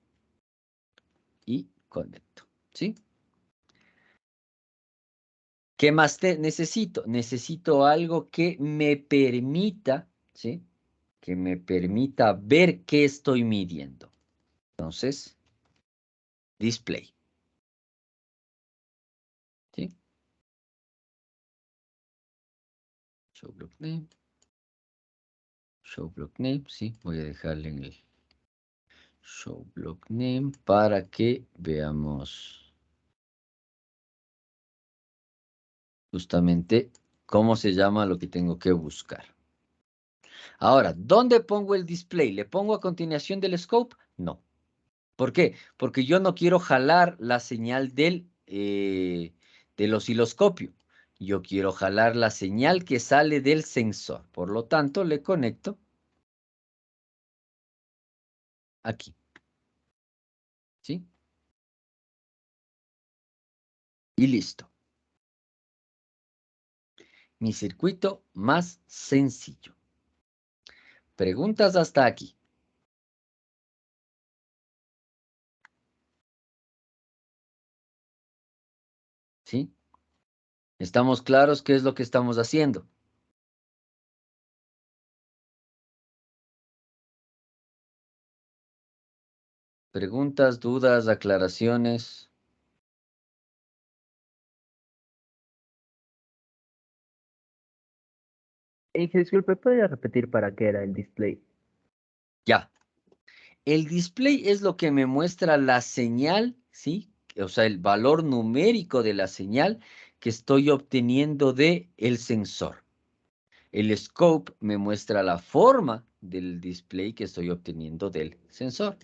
Y conecto, ¿sí? ¿Qué más necesito? Necesito algo que me permita, ¿sí? Que me permita ver qué estoy midiendo. Entonces, display. ¿Sí? Show block name. Show block name, sí. Voy a dejarle en el show block name para que veamos justamente cómo se llama lo que tengo que buscar. Ahora, ¿dónde pongo el display? ¿Le pongo a continuación del scope? No. ¿Por qué? Porque yo no quiero jalar la señal del osciloscopio. Yo quiero jalar la señal que sale del sensor. Por lo tanto, le conecto aquí. ¿Sí? Y listo. Mi circuito más sencillo. Preguntas hasta aquí. ¿Sí? ¿Estamos claros qué es lo que estamos haciendo? Preguntas, dudas, aclaraciones. Disculpe, ¿podría repetir para qué era el display? Ya. El display es lo que me muestra la señal, ¿sí? O sea, el valor numérico de la señal que estoy obteniendo de el sensor. El scope me muestra la forma del display que estoy obteniendo del sensor.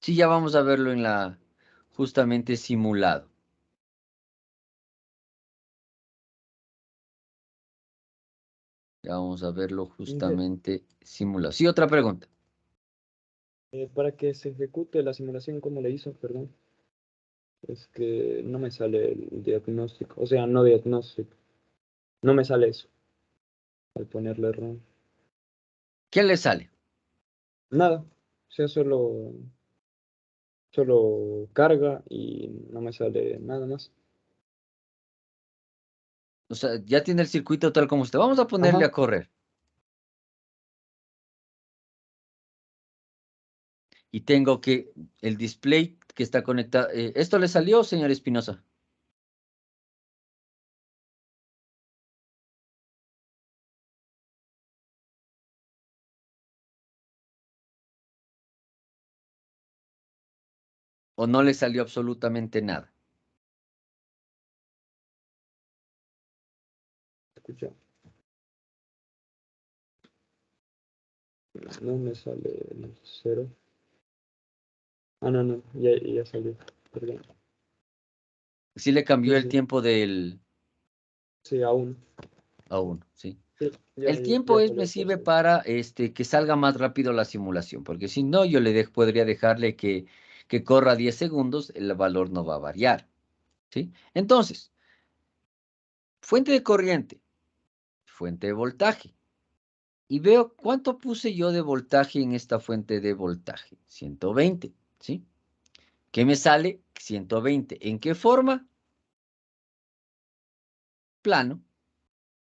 Sí, ya vamos a verlo en la justamente simulado. Ya vamos a verlo justamente simulado. Sí, otra pregunta. Para que se ejecute la simulación, ¿cómo le hizo? Perdón. Es que no me sale el diagnóstico. O sea, no diagnóstico. No me sale eso al ponerle ROM. ¿Qué le sale? Nada. O sea, solo carga y no me sale nada más. O sea, ya tiene el circuito tal como usted. Vamos a ponerle Ajá. a correr. Y tengo que el display que está conectado. ¿Esto le salió, señor Espinosa? ¿O no le salió absolutamente nada? Escucha. No me sale el 0. Ah, no. Ya salió. Perdón. Sí le cambió Sí, el sí. tiempo del Sí, aún. a 1, ¿sí? Sí, El tiempo me salió sirve puesto. para que salga más rápido la simulación, porque si no, yo podría dejarle que corra 10 segundos, el valor no va a variar, ¿sí? Entonces, fuente de corriente, fuente de voltaje. Y veo cuánto puse yo de voltaje en esta fuente de voltaje. 120, ¿sí? ¿Qué me sale? 120. ¿En qué forma? Plano.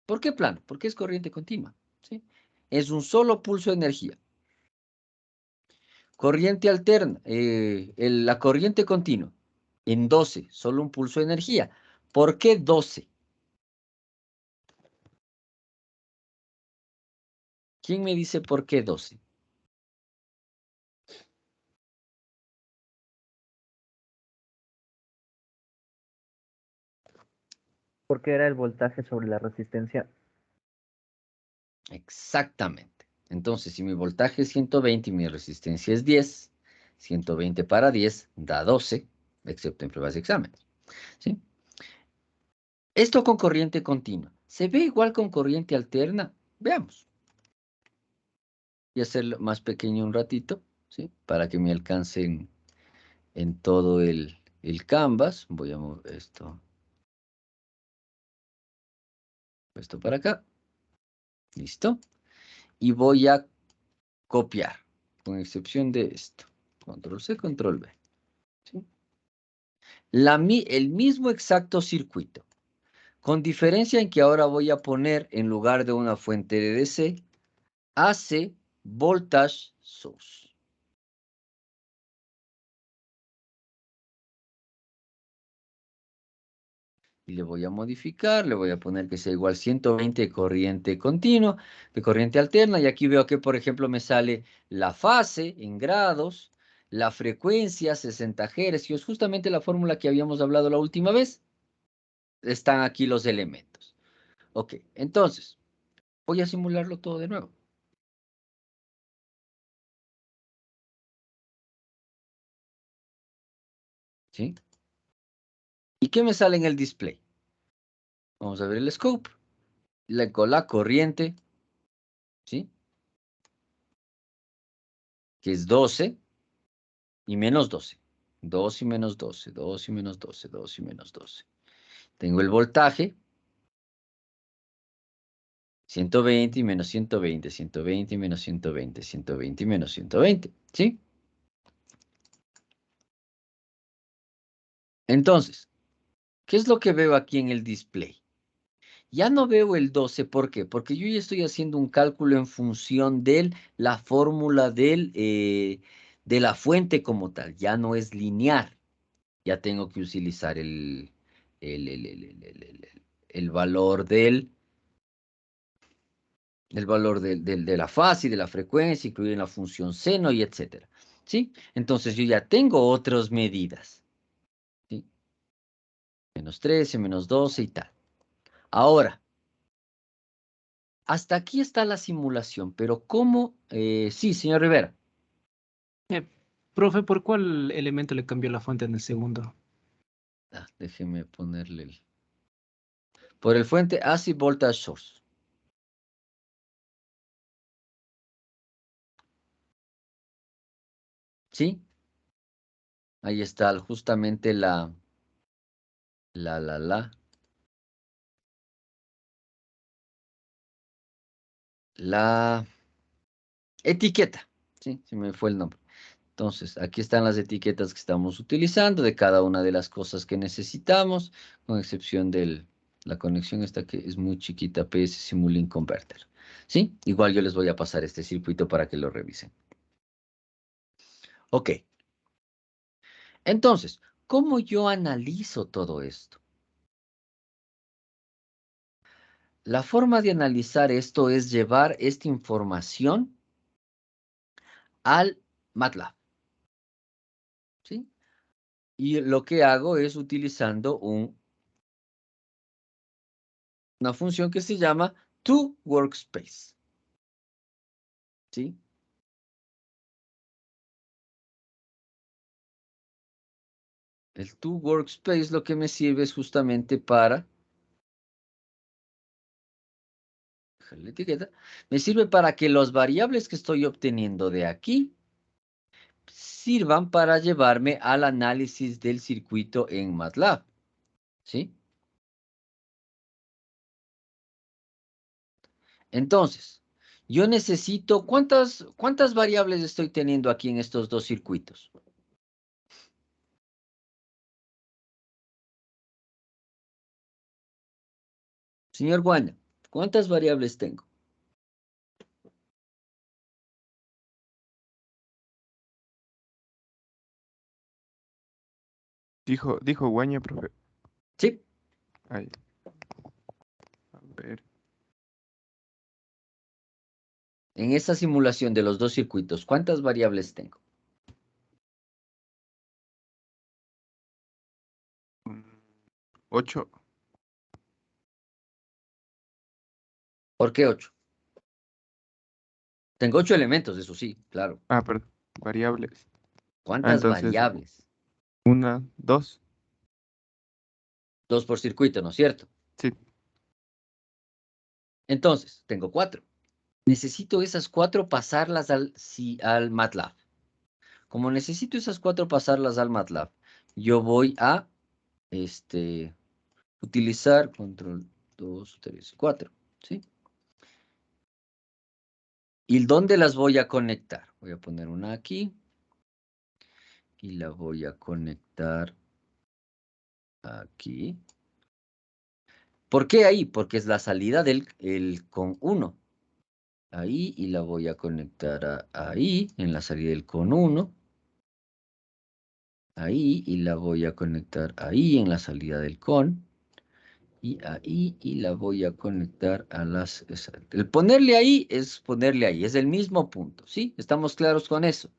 ¿Por qué plano? Porque es corriente continua, ¿sí? Es un solo pulso de energía. Corriente alterna, la corriente continua. En 12, solo un pulso de energía. ¿Por qué 12? ¿Quién me dice por qué 12? Porque era el voltaje sobre la resistencia. Exactamente. Entonces, si mi voltaje es 120 y mi resistencia es 10, 120 para 10 da 12, excepto en pruebas de exámenes, ¿sí? Esto con corriente continua. ¿Se ve igual con corriente alterna? Veamos. Voy a hacerlo más pequeño un ratito, ¿sí? Para que me alcancen en todo el canvas. Voy a mover esto para acá. Listo. Y voy a copiar, con excepción de esto. Control C, Control V. ¿Sí? El mismo exacto circuito, con diferencia en que ahora voy a poner, en lugar de una fuente de DC, AC Voltage Source. Y le voy a modificar, le voy a poner que sea igual 120 de corriente continua, de corriente alterna, y aquí veo que, por ejemplo, me sale la fase en grados, la frecuencia 60 Hz, y es justamente la fórmula que habíamos hablado la última vez. Están aquí los elementos. Ok, entonces, voy a simularlo todo de nuevo. ¿Sí? ¿Y qué me sale en el display? Vamos a ver el scope. Con la corriente, ¿sí? Que es 12 y menos 12. 2 y menos 12, 2 y menos 12, 2 y menos 12. Tengo el voltaje. 120 y menos 120, 120 y menos 120, 120 y menos 120, ¿sí? Entonces, ¿qué es lo que veo aquí en el display? Ya no veo el 12, ¿por qué? Porque yo ya estoy haciendo un cálculo en función de la fórmula de la fuente como tal. Ya no es lineal. Ya tengo que utilizar el valor de la fase y de la frecuencia, incluir la función seno y etcétera. ¿Sí? Entonces yo ya tengo otras medidas. ¿Sí? Menos 13, menos 12 y tal. Ahora, hasta aquí está la simulación, pero ¿cómo? Sí, señor Rivera. Profe, ¿por cuál elemento le cambió la fuente en el segundo? Déjeme ponerle por el fuente Acid Voltage Source. ¿Sí? Ahí está justamente la etiqueta. ¿Sí? Se me fue el nombre. Entonces, aquí están las etiquetas que estamos utilizando de cada una de las cosas que necesitamos, con excepción de la conexión esta que es muy chiquita, PS Simulink Converter. ¿Sí? Igual yo les voy a pasar este circuito para que lo revisen. Ok. Entonces, ¿cómo yo analizo todo esto? La forma de analizar esto es llevar esta información al MATLAB. ¿Sí? Y lo que hago es utilizando una función que se llama toWorkspace. ¿Sí? El toWorkspace lo que me sirve es justamente para, la etiqueta, me sirve para que las variables que estoy obteniendo de aquí sirvan para llevarme al análisis del circuito en MATLAB. ¿Sí? Entonces, yo necesito, ¿cuántas variables estoy teniendo aquí en estos dos circuitos? Señor Guaña, ¿cuántas variables tengo? Dijo Guaña, profe. Sí. Ahí. A ver. En esta simulación de los dos circuitos, ¿cuántas variables tengo? 8. ¿Por qué 8? Tengo 8 elementos, eso sí, claro. Ah, perdón. Variables. ¿Cuántas Entonces, variables? 1, 2. 2 por circuito, ¿no es cierto? Sí. Entonces, tengo 4. Necesito esas 4 pasarlas al MATLAB. Como necesito esas 4 pasarlas al MATLAB, yo voy a utilizar control 2, 3, 4. ¿Sí? ¿Y dónde las voy a conectar? Voy a poner una aquí. Y la voy a conectar aquí. ¿Por qué ahí? Porque es la salida del con 1. Ahí, y la voy a conectar ahí, en la salida del con 1. Ahí, y la voy a conectar ahí, en la salida del con. Y ahí, y la voy a conectar a las... El ponerle ahí es ponerle ahí, es el mismo punto, ¿sí? ¿Estamos claros con eso?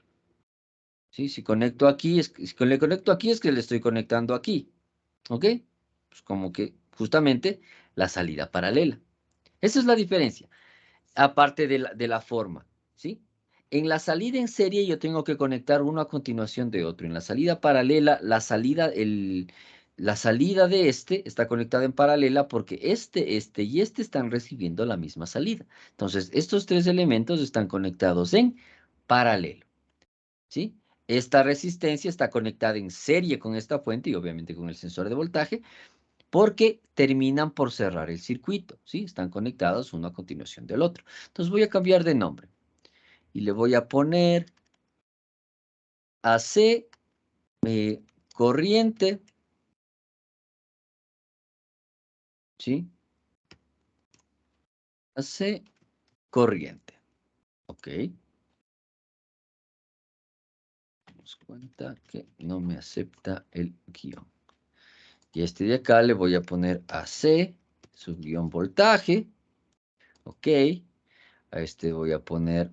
¿Sí? Si conecto aquí, si le conecto aquí es que le estoy conectando aquí, ¿ok? Pues como que justamente la salida paralela. Esa es la diferencia, aparte de la forma, ¿sí? En la salida en serie yo tengo que conectar uno a continuación de otro. En la salida paralela, la salida, la salida de este está conectada en paralela porque este y este están recibiendo la misma salida. Entonces, estos tres elementos están conectados en paralelo, ¿sí? Esta resistencia está conectada en serie con esta fuente y obviamente con el sensor de voltaje porque terminan por cerrar el circuito, ¿sí? Están conectados uno a continuación del otro. Entonces, voy a cambiar de nombre y le voy a poner AC corriente, ¿sí? AC corriente. Ok. Nos cuenta que no me acepta el guión. Y este de acá le voy a poner AC, subguión voltaje. Ok. A este voy a poner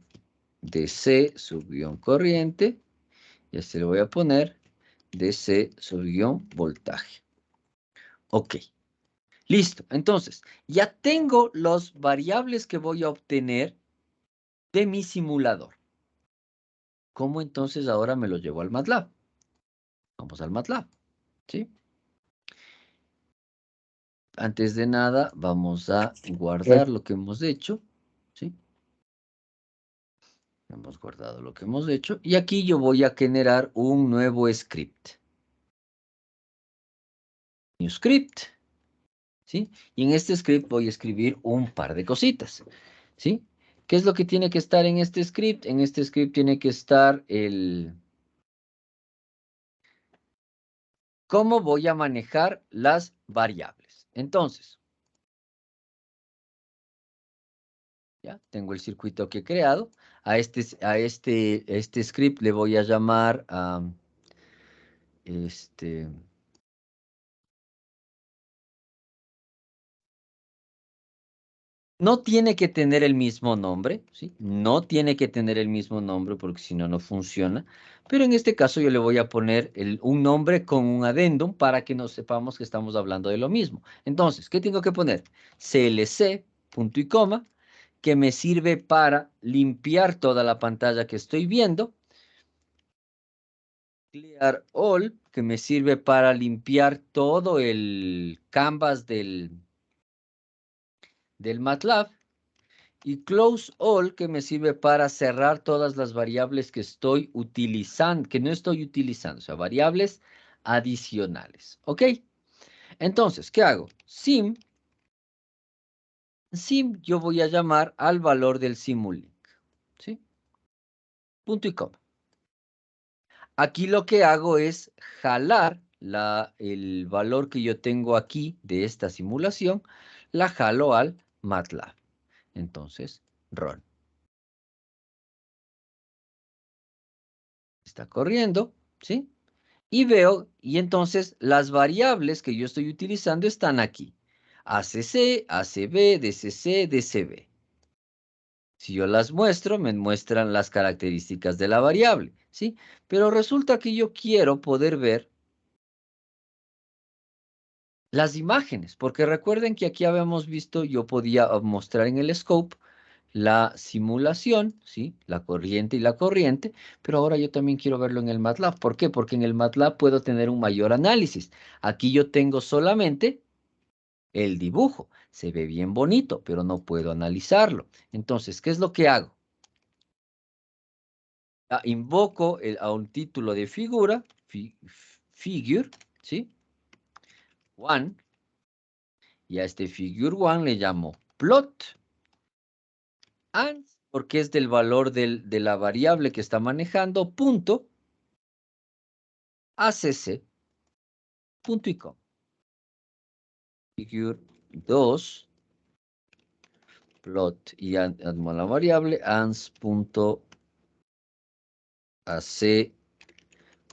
DC, subguión corriente. Y a este le voy a poner DC, subguión voltaje. Ok. Listo. Entonces, ya tengo los variables que voy a obtener de mi simulador. ¿Cómo entonces ahora me lo llevo al MATLAB? Vamos al MATLAB, ¿sí? Antes de nada, vamos a guardar lo que hemos hecho, ¿sí? Hemos guardado lo que hemos hecho. Y aquí yo voy a generar un nuevo script. New script, ¿sí? Y en este script voy a escribir un par de cositas, ¿sí? ¿Qué es lo que tiene que estar en este script? En este script tiene que estar el... ¿Cómo voy a manejar las variables? Entonces, ya tengo el circuito que he creado. A este script le voy a llamar no tiene que tener el mismo nombre, ¿sí? No tiene que tener el mismo nombre porque si no, no funciona. Pero en este caso yo le voy a poner un nombre con un adendum para que nos sepamos que estamos hablando de lo mismo. Entonces, ¿qué tengo que poner? CLC, punto y coma, que me sirve para limpiar toda la pantalla que estoy viendo. Clear all, que me sirve para limpiar todo el canvas del MATLAB. Y close all, que me sirve para cerrar todas las variables que estoy utilizando, que no estoy utilizando, o sea, variables adicionales. ¿Ok? Entonces, ¿qué hago? Sim, yo voy a llamar al valor del Simulink. ¿Sí? Punto y coma. Aquí lo que hago es jalar el valor que yo tengo aquí de esta simulación, la jalo al MATLAB. Entonces, run. Está corriendo, ¿sí? Y veo, y entonces las variables que yo estoy utilizando están aquí. ACC, ACB, DCC, DCB. Si yo las muestro, me muestran las características de la variable, ¿sí? Pero resulta que yo quiero poder ver las imágenes, porque recuerden que aquí habíamos visto, yo podía mostrar en el scope la simulación, ¿sí? La corriente y la corriente, pero ahora yo también quiero verlo en el MATLAB. ¿Por qué? Porque en el MATLAB puedo tener un mayor análisis. Aquí yo tengo solamente el dibujo. Se ve bien bonito, pero no puedo analizarlo. Entonces, ¿qué es lo que hago? Invoco a un título de figura, figure, ¿sí? One. Y a este figure one le llamo plot. And, porque es del valor de la variable que está manejando, punto, acc, punto y com. Figure 2, plot, y admo la variable, ans.ac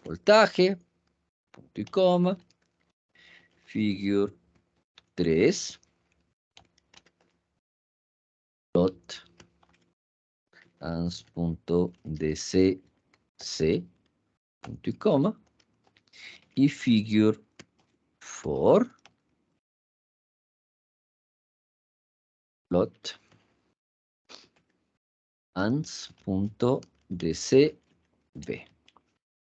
voltaje, punto y coma, figure 3, plot, ans.dcc, punto y coma, y figure 4, plot, ans.dcb,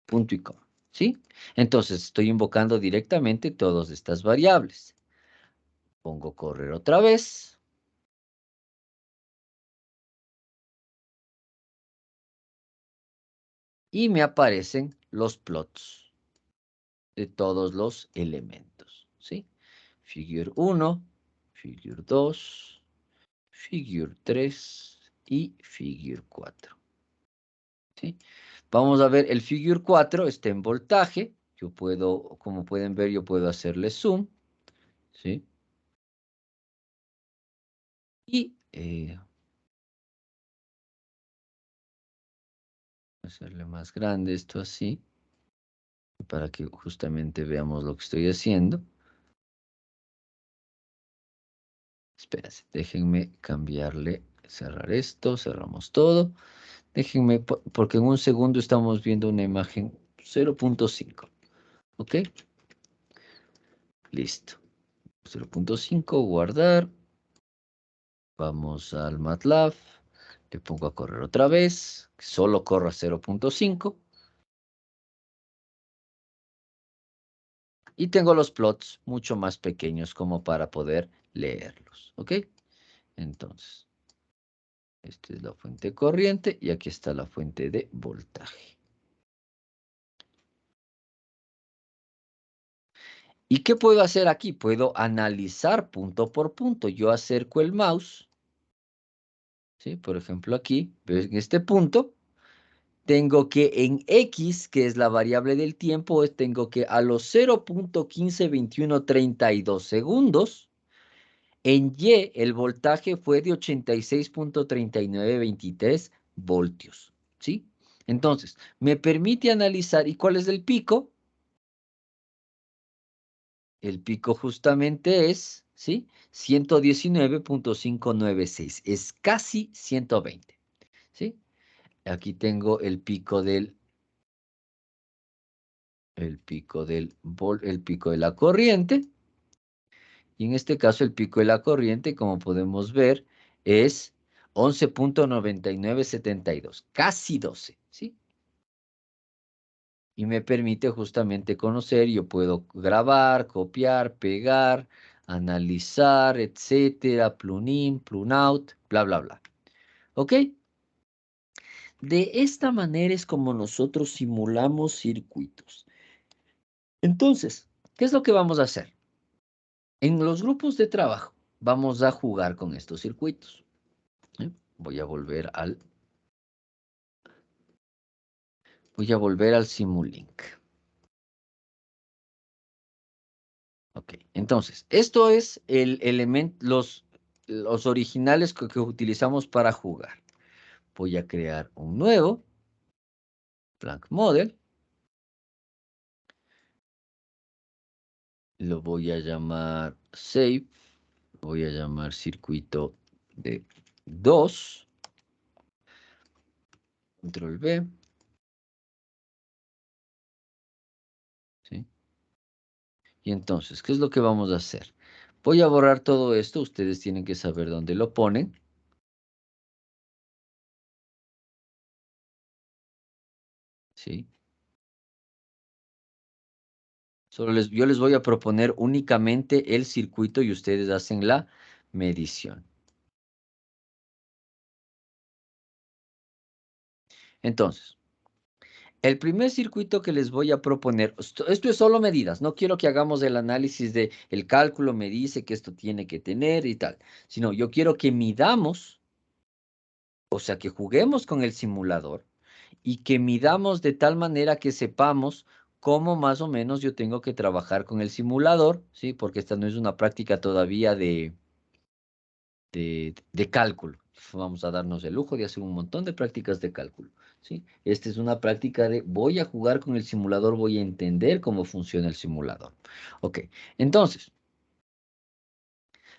punto y coma. ¿Sí? Entonces, estoy invocando directamente todas estas variables. Pongo correr otra vez. Y me aparecen los plots de todos los elementos, ¿sí? Figure 1, Figure 2, Figure 3 y Figure 4. ¿Sí? Vamos a ver, el Figure 4 está en voltaje. Yo puedo, como pueden ver, yo puedo hacerle zoom, ¿sí? Y hacerle más grande esto así, para que justamente veamos lo que estoy haciendo. Espérense, déjenme cambiarle, cerrar esto, cerramos todo. Déjenme, porque en un segundo estamos viendo una imagen 0.5. ¿Ok? Listo. 0.5, guardar. Vamos al MATLAB. Le pongo a correr otra vez. Solo corra 0.5. Y tengo los plots mucho más pequeños como para poder leerlos. ¿Ok? Entonces, esta es la fuente corriente y aquí está la fuente de voltaje. ¿Y qué puedo hacer aquí? Puedo analizar punto por punto. Yo acerco el mouse. ¿Sí? Por ejemplo, aquí, en este punto, tengo que en X, que es la variable del tiempo, tengo que a los 0.152132 segundos, en Y el voltaje fue de 86.3923 voltios. ¿Sí? Entonces, me permite analizar, ¿y cuál es el pico? El pico justamente es, ¿sí? 119.596. Es casi 120. ¿Sí? Aquí tengo el pico del el pico de la corriente. Y en este caso el pico de la corriente, como podemos ver, es 11.9972, casi 12, ¿sí? Y me permite justamente conocer, yo puedo grabar, copiar, pegar, analizar, etcétera, plug in, plug out, bla, bla, bla. ¿Ok? De esta manera es como nosotros simulamos circuitos. Entonces, ¿qué es lo que vamos a hacer? En los grupos de trabajo vamos a jugar con estos circuitos. Voy a volver al Simulink. Ok, entonces, esto es el elemento, los originales que utilizamos para jugar. Voy a crear un nuevo Planck Model. Lo voy a llamar Save. Voy a llamar circuito de 2. Control V. ¿Sí? Y entonces, ¿qué es lo que vamos a hacer? Voy a borrar todo esto. Ustedes tienen que saber dónde lo ponen. ¿Sí? Yo les voy a proponer únicamente el circuito y ustedes hacen la medición. Entonces, el primer circuito que les voy a proponer, esto es solo medidas, no quiero que hagamos el análisis de el cálculo me dice que esto tiene que tener y tal, sino yo quiero que midamos, o sea, que juguemos con el simulador y que midamos de tal manera que sepamos cómo más o menos yo tengo que trabajar con el simulador, ¿sí? Porque esta no es una práctica todavía de cálculo. Vamos a darnos el lujo de hacer un montón de prácticas de cálculo, ¿sí? Esta es una práctica de voy a jugar con el simulador, voy a entender cómo funciona el simulador. Ok, entonces,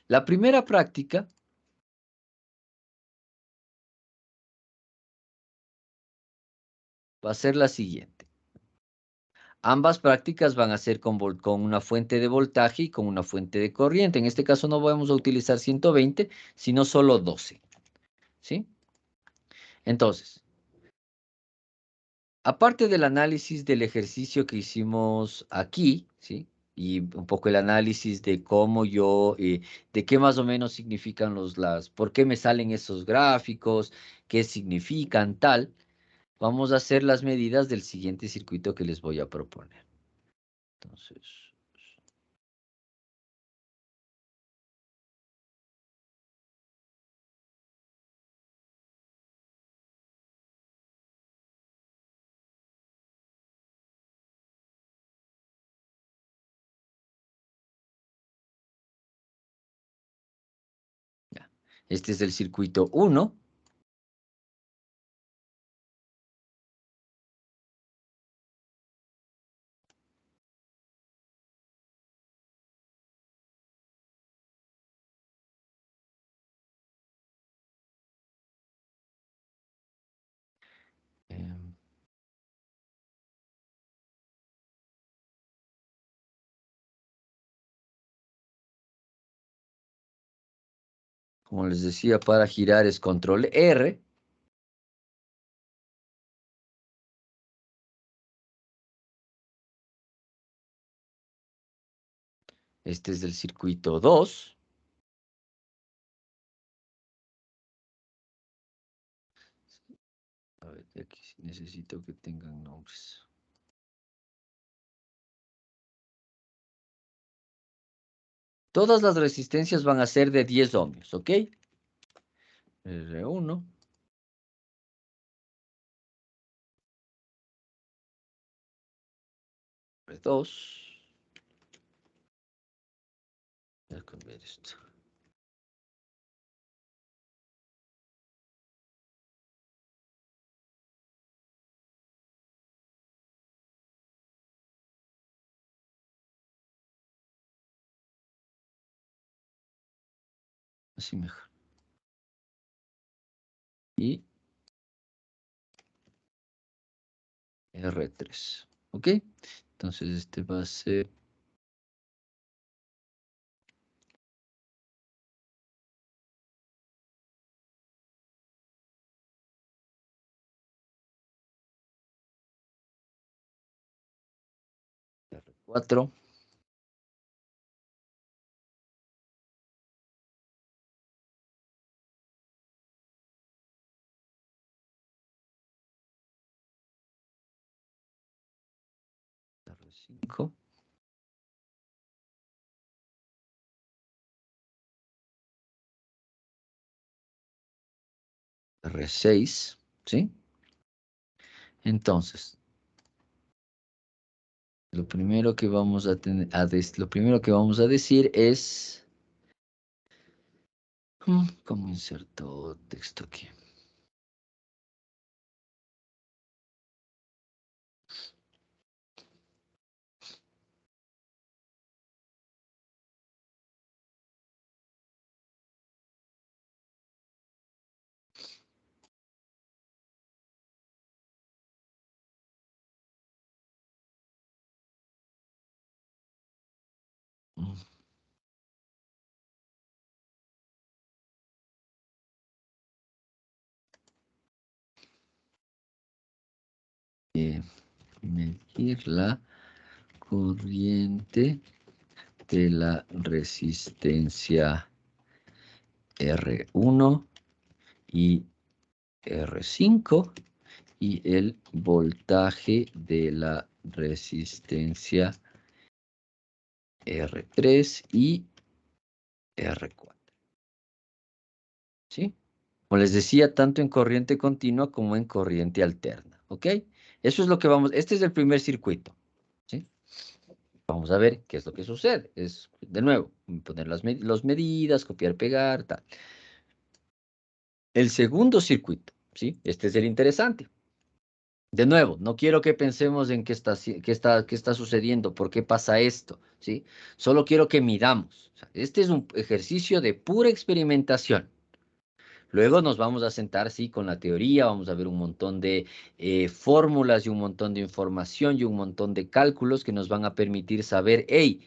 la primera práctica va a ser la siguiente. Ambas prácticas van a ser con una fuente de voltaje y con una fuente de corriente. En este caso no vamos a utilizar 120, sino solo 12, ¿sí? Entonces, aparte del análisis del ejercicio que hicimos aquí, ¿sí? Y un poco el análisis de cómo yo, de qué más o menos significan por qué me salen esos gráficos, qué significan tal, vamos a hacer las medidas del siguiente circuito que les voy a proponer. Entonces, ya. Este es el circuito 1. Como les decía, para girar es control R. Este es del circuito 2. A ver, aquí sí necesito que tengan nombres. Todas las resistencias van a ser de 10 ohmios, ¿ok? R1. R2. Voy a cambiar esto. Así mejor. Y R3. ¿Ok? Entonces este va a ser R4. R5. R6. ¿Sí? Entonces, lo primero que vamos a tener, lo primero que vamos a decir es ¿cómo inserto texto aquí? Medir la corriente de la resistencia R1 y R5 y el voltaje de la resistencia R3 y R4. ¿Sí? Como les decía, tanto en corriente continua como en corriente alterna. ¿Ok? Eso es lo que este es el primer circuito. ¿Sí? Vamos a ver qué es lo que sucede. Es, de nuevo, poner las medidas, copiar, pegar, tal. El segundo circuito, ¿sí? Este es el interesante. De nuevo, no quiero que pensemos en qué está sucediendo, por qué pasa esto, ¿sí? Solo quiero que midamos. O sea, este es un ejercicio de pura experimentación. Luego nos vamos a sentar, sí, con la teoría, vamos a ver un montón de fórmulas y un montón de información y un montón de cálculos que nos van a permitir saber, hey,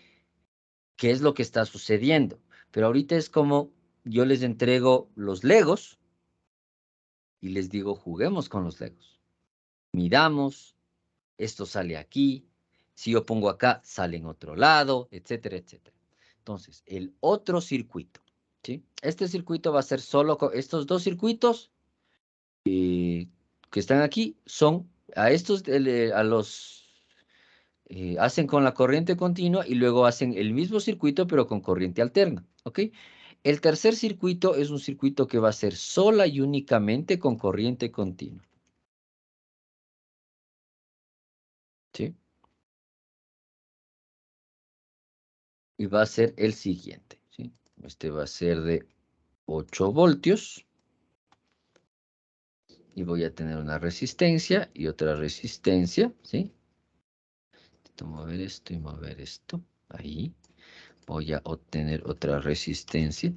¿qué es lo que está sucediendo? Pero ahorita es como yo les entrego los Legos y les digo, juguemos con los Legos. Miramos, esto sale aquí, si yo pongo acá, sale en otro lado, etcétera, etcétera. Entonces, el otro circuito, ¿sí? Este circuito va a ser solo con estos dos circuitos que están aquí, son a estos, a los, hacen con la corriente continua y luego hacen el mismo circuito, pero con corriente alterna, ¿ok? El tercer circuito es un circuito que va a ser sola y únicamente con corriente continua. ¿Sí? Y va a ser el siguiente, ¿sí? Este va a ser de 8 voltios. Y voy a tener una resistencia y otra resistencia, ¿sí? Intento mover esto y mover esto. Ahí. Voy a obtener otra resistencia.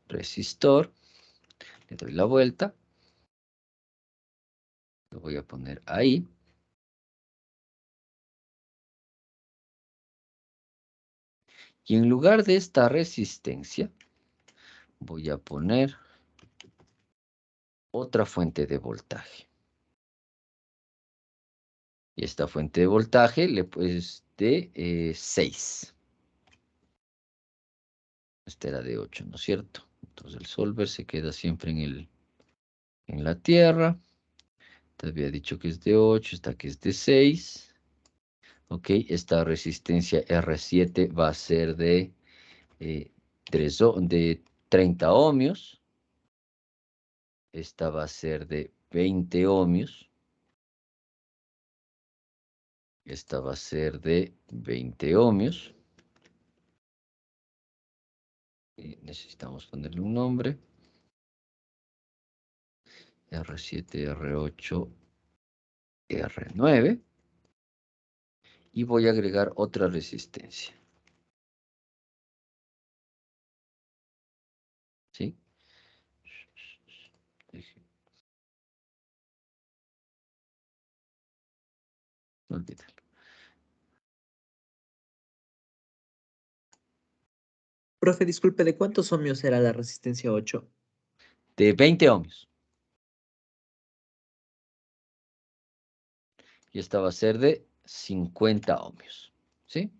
Resistor. Le doy la vuelta. Lo voy a poner ahí. Y en lugar de esta resistencia, voy a poner otra fuente de voltaje. Y esta fuente de voltaje le pues de 6. Esta era de 8, ¿no es cierto? Entonces el solver se queda siempre en la tierra. Te había dicho que es de 8, esta que es de 6. Ok, esta resistencia R7 va a ser de, 30 ohmios. Esta va a ser de 20 ohmios. Esta va a ser de 20 ohmios. Y necesitamos ponerle un nombre. R7, R8, R9. Y voy a agregar otra resistencia. ¿Sí? No olvídalo. Profe, disculpe, ¿de cuántos ohmios era la resistencia 8? De 20 ohmios. Y esta va a ser de 50 ohmios. ¿Sí?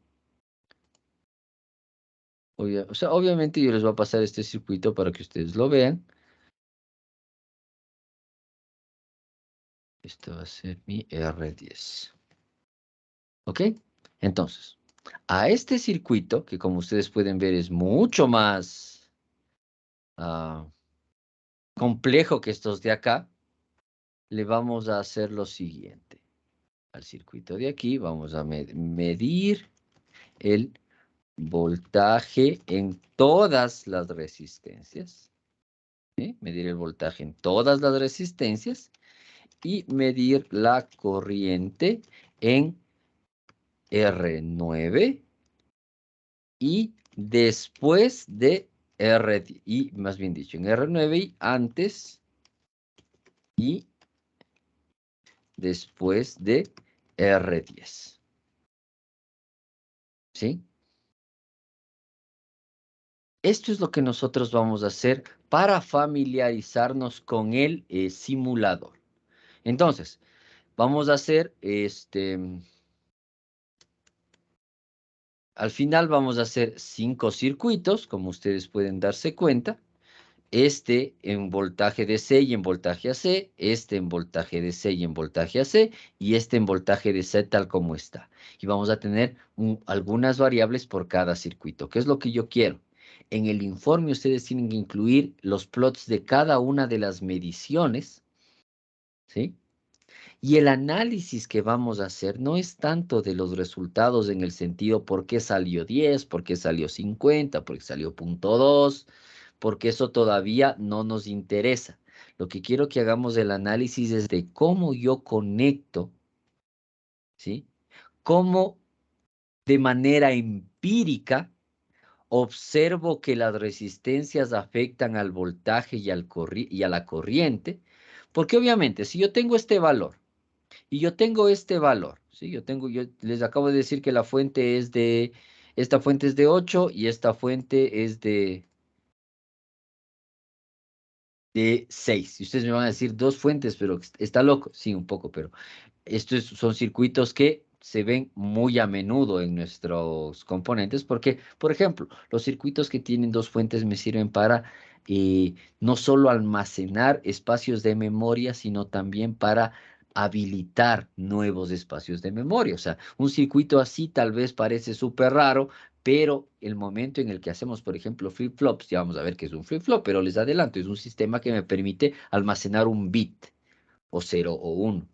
O sea, obviamente yo les voy a pasar este circuito para que ustedes lo vean. Esto va a ser mi R10. ¿Ok? Entonces, a este circuito, que como ustedes pueden ver es mucho más complejo que estos de acá, le vamos a hacer lo siguiente. Al circuito de aquí vamos a medir el voltaje en todas las resistencias. ¿Sí? Medir el voltaje en todas las resistencias y medir la corriente en R9 y después de R10, y más bien dicho, en R9 y antes y después de R10. ¿Sí? Esto es lo que nosotros vamos a hacer para familiarizarnos con el simulador. Entonces, vamos a hacer al final vamos a hacer 5 circuitos, como ustedes pueden darse cuenta. Este en voltaje DC y en voltaje AC, este en voltaje DC y en voltaje AC, y este en voltaje DC tal como está. Y vamos a tener algunas variables por cada circuito. ¿Qué es lo que yo quiero? En el informe ustedes tienen que incluir los plots de cada una de las mediciones, ¿sí? Y el análisis que vamos a hacer no es tanto de los resultados en el sentido por qué salió 10, por qué salió 50, por qué salió 0.2, porque eso todavía no nos interesa. Lo que quiero que hagamos el análisis es de cómo yo conecto, ¿sí? Cómo de manera empírica observo que las resistencias afectan al voltaje y a la corriente, porque obviamente si yo tengo este valor, y yo tengo este valor, ¿sí? Yo les acabo de decir que la fuente es de, esta fuente es de 8 y esta fuente es de de 6. Y ustedes me van a decir 2 fuentes, pero está loco. Sí, un poco, pero son circuitos que se ven muy a menudo en nuestros componentes porque, por ejemplo, los circuitos que tienen 2 fuentes me sirven para no solo almacenar espacios de memoria, sino también para habilitar nuevos espacios de memoria. O sea, un circuito así tal vez parece súper raro, pero el momento en el que hacemos, por ejemplo, flip-flops, ya vamos a ver qué es un flip-flop, pero les adelanto, es un sistema que me permite almacenar un bit, o 0 o 1.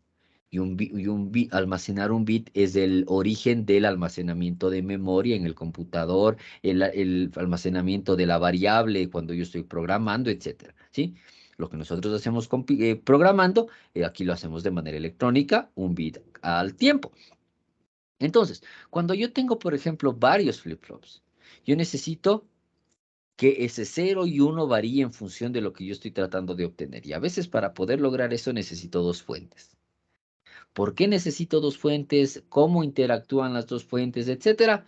Almacenar un bit es el origen del almacenamiento de memoria en el computador, el almacenamiento de la variable cuando yo estoy programando, etcétera, ¿sí? Lo que nosotros hacemos programando, aquí lo hacemos de manera electrónica, un bit al tiempo. Entonces, cuando yo tengo, por ejemplo, varios flip-flops, yo necesito que ese 0 y 1 varíe en función de lo que yo estoy tratando de obtener. Y a veces para poder lograr eso necesito 2 fuentes. ¿Por qué necesito 2 fuentes? ¿Cómo interactúan las 2 fuentes? Etcétera.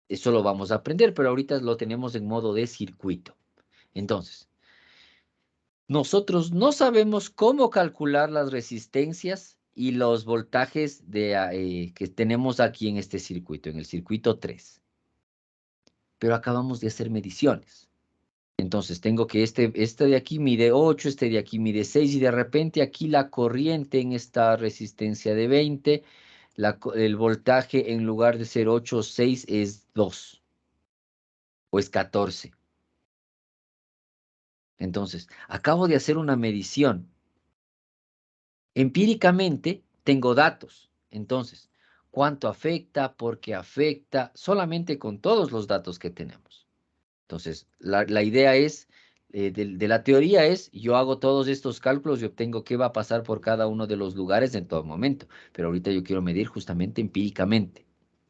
Eso lo vamos a aprender, pero ahorita lo tenemos en modo de circuito. Entonces, nosotros no sabemos cómo calcular las resistencias y los voltajes que tenemos aquí en este circuito, en el circuito 3. Pero acabamos de hacer mediciones. Entonces tengo que este de aquí mide 8, este de aquí mide 6 y de repente aquí la corriente en esta resistencia de 20, el voltaje en lugar de ser 8 o 6 es 2 o es 14. Entonces, acabo de hacer una medición. Empíricamente tengo datos. Entonces, ¿cuánto afecta? ¿Por qué afecta? Solamente con todos los datos que tenemos. Entonces, la idea es, de la teoría es, yo hago todos estos cálculos y obtengo qué va a pasar por cada uno de los lugares en todo momento. Pero ahorita yo quiero medir justamente empíricamente,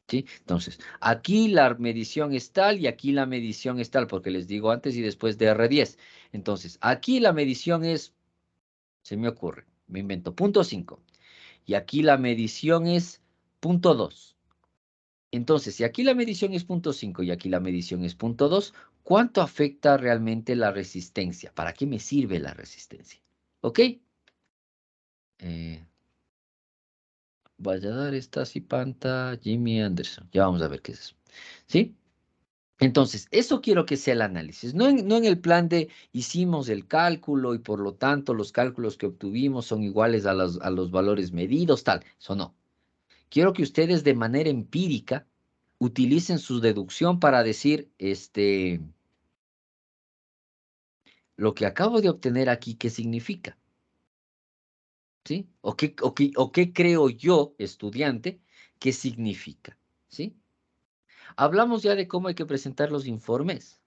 ¿sí? Entonces, aquí la medición es tal y aquí la medición es tal, porque les digo antes y después de R10. Entonces, aquí la medición es, se me ocurre, me invento, 0.5. Y aquí la medición es 0.2. Entonces, si aquí la medición es 0.5 y aquí la medición es 0.2, ¿cuánto afecta realmente la resistencia? ¿Para qué me sirve la resistencia? ¿Ok? Valladar, Stasi Panta, Jimmy Anderson. Ya vamos a ver qué es eso. ¿Sí? Entonces, eso quiero que sea el análisis. No en el plan de hicimos el cálculo y por lo tanto los cálculos que obtuvimos son iguales a los valores medidos, tal. Eso no. Quiero que ustedes de manera empírica utilicen su deducción para decir, lo que acabo de obtener aquí, ¿qué significa? ¿Sí? ¿O qué creo yo, estudiante, qué significa? ¿Sí? Hablamos ya de cómo hay que presentar los informes.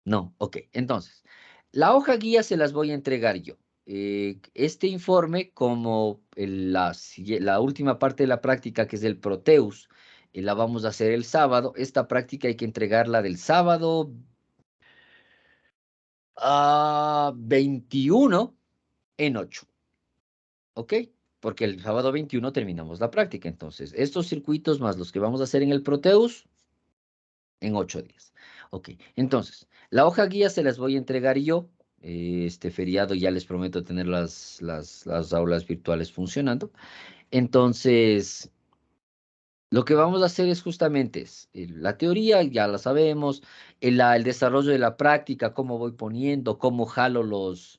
No, ok. Entonces, la hoja guía se las voy a entregar yo. Este informe, como la última parte de la práctica, que es el Proteus, la vamos a hacer el sábado. Esta práctica hay que entregarla del sábado 21 en 8. ¿Ok? Porque el sábado 21 terminamos la práctica. Entonces, estos circuitos más los que vamos a hacer en el Proteus, en 8 días. Ok, entonces, la hoja guía se las voy a entregar yo. Este feriado ya les prometo tener las aulas virtuales funcionando. Entonces, lo que vamos a hacer es justamente la teoría, ya la sabemos, el desarrollo de la práctica, cómo voy poniendo, cómo jalo los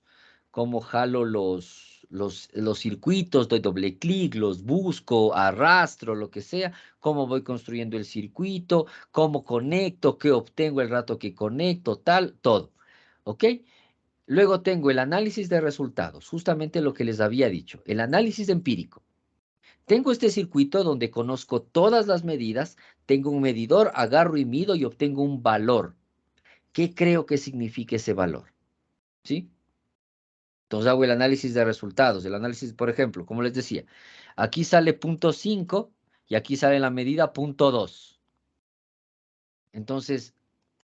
circuitos, doy doble clic, los busco, arrastro, lo que sea, cómo voy construyendo el circuito, cómo conecto, qué obtengo el rato que conecto, tal, todo. ¿Ok? Luego tengo el análisis de resultados, justamente lo que les había dicho, el análisis empírico. Tengo este circuito donde conozco todas las medidas, tengo un medidor, agarro y mido y obtengo un valor. ¿Qué creo que significa ese valor? ¿Sí? Entonces hago el análisis de resultados. El análisis, por ejemplo, como les decía, aquí sale 0.5 y aquí sale la medida 0.2. Entonces,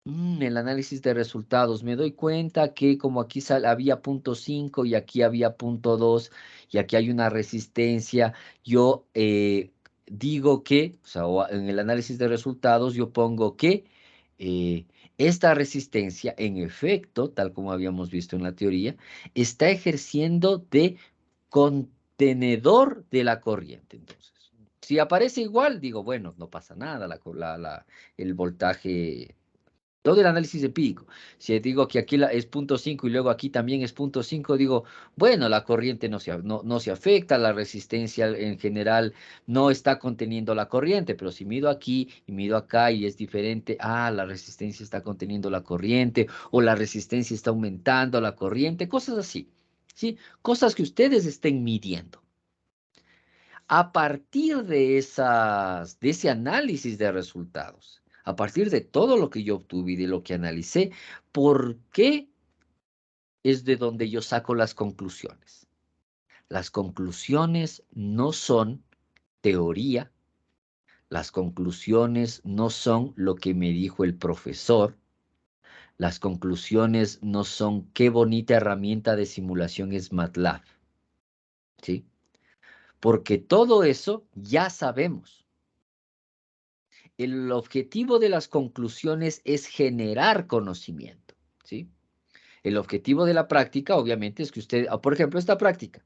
el análisis de resultados, me doy cuenta que como aquí había 0.5 y aquí había 0.2 y aquí hay una resistencia, yo digo que, o sea, en el análisis de resultados yo pongo que esta resistencia, en efecto, tal como habíamos visto en la teoría, está ejerciendo de contenedor de la corriente. Entonces, si aparece igual, digo, bueno, no pasa nada, el voltaje, todo el análisis empírico. Si digo que aquí es 0.5 y luego aquí también es 0.5, digo, bueno, la corriente no se afecta, la resistencia en general no está conteniendo la corriente, pero si mido aquí y mido acá y es diferente, la resistencia está conteniendo la corriente o la resistencia está aumentando la corriente, cosas así, ¿sí? Cosas que ustedes estén midiendo. A partir de ese análisis de resultados, a partir de todo lo que yo obtuve y de lo que analicé, ¿por qué es de donde yo saco las conclusiones? Las conclusiones no son teoría, las conclusiones no son lo que me dijo el profesor, las conclusiones no son qué bonita herramienta de simulación es MATLAB, ¿sí? Porque todo eso ya sabemos. El objetivo de las conclusiones es generar conocimiento, ¿sí? El objetivo de la práctica, obviamente, es que usted, por ejemplo, esta práctica,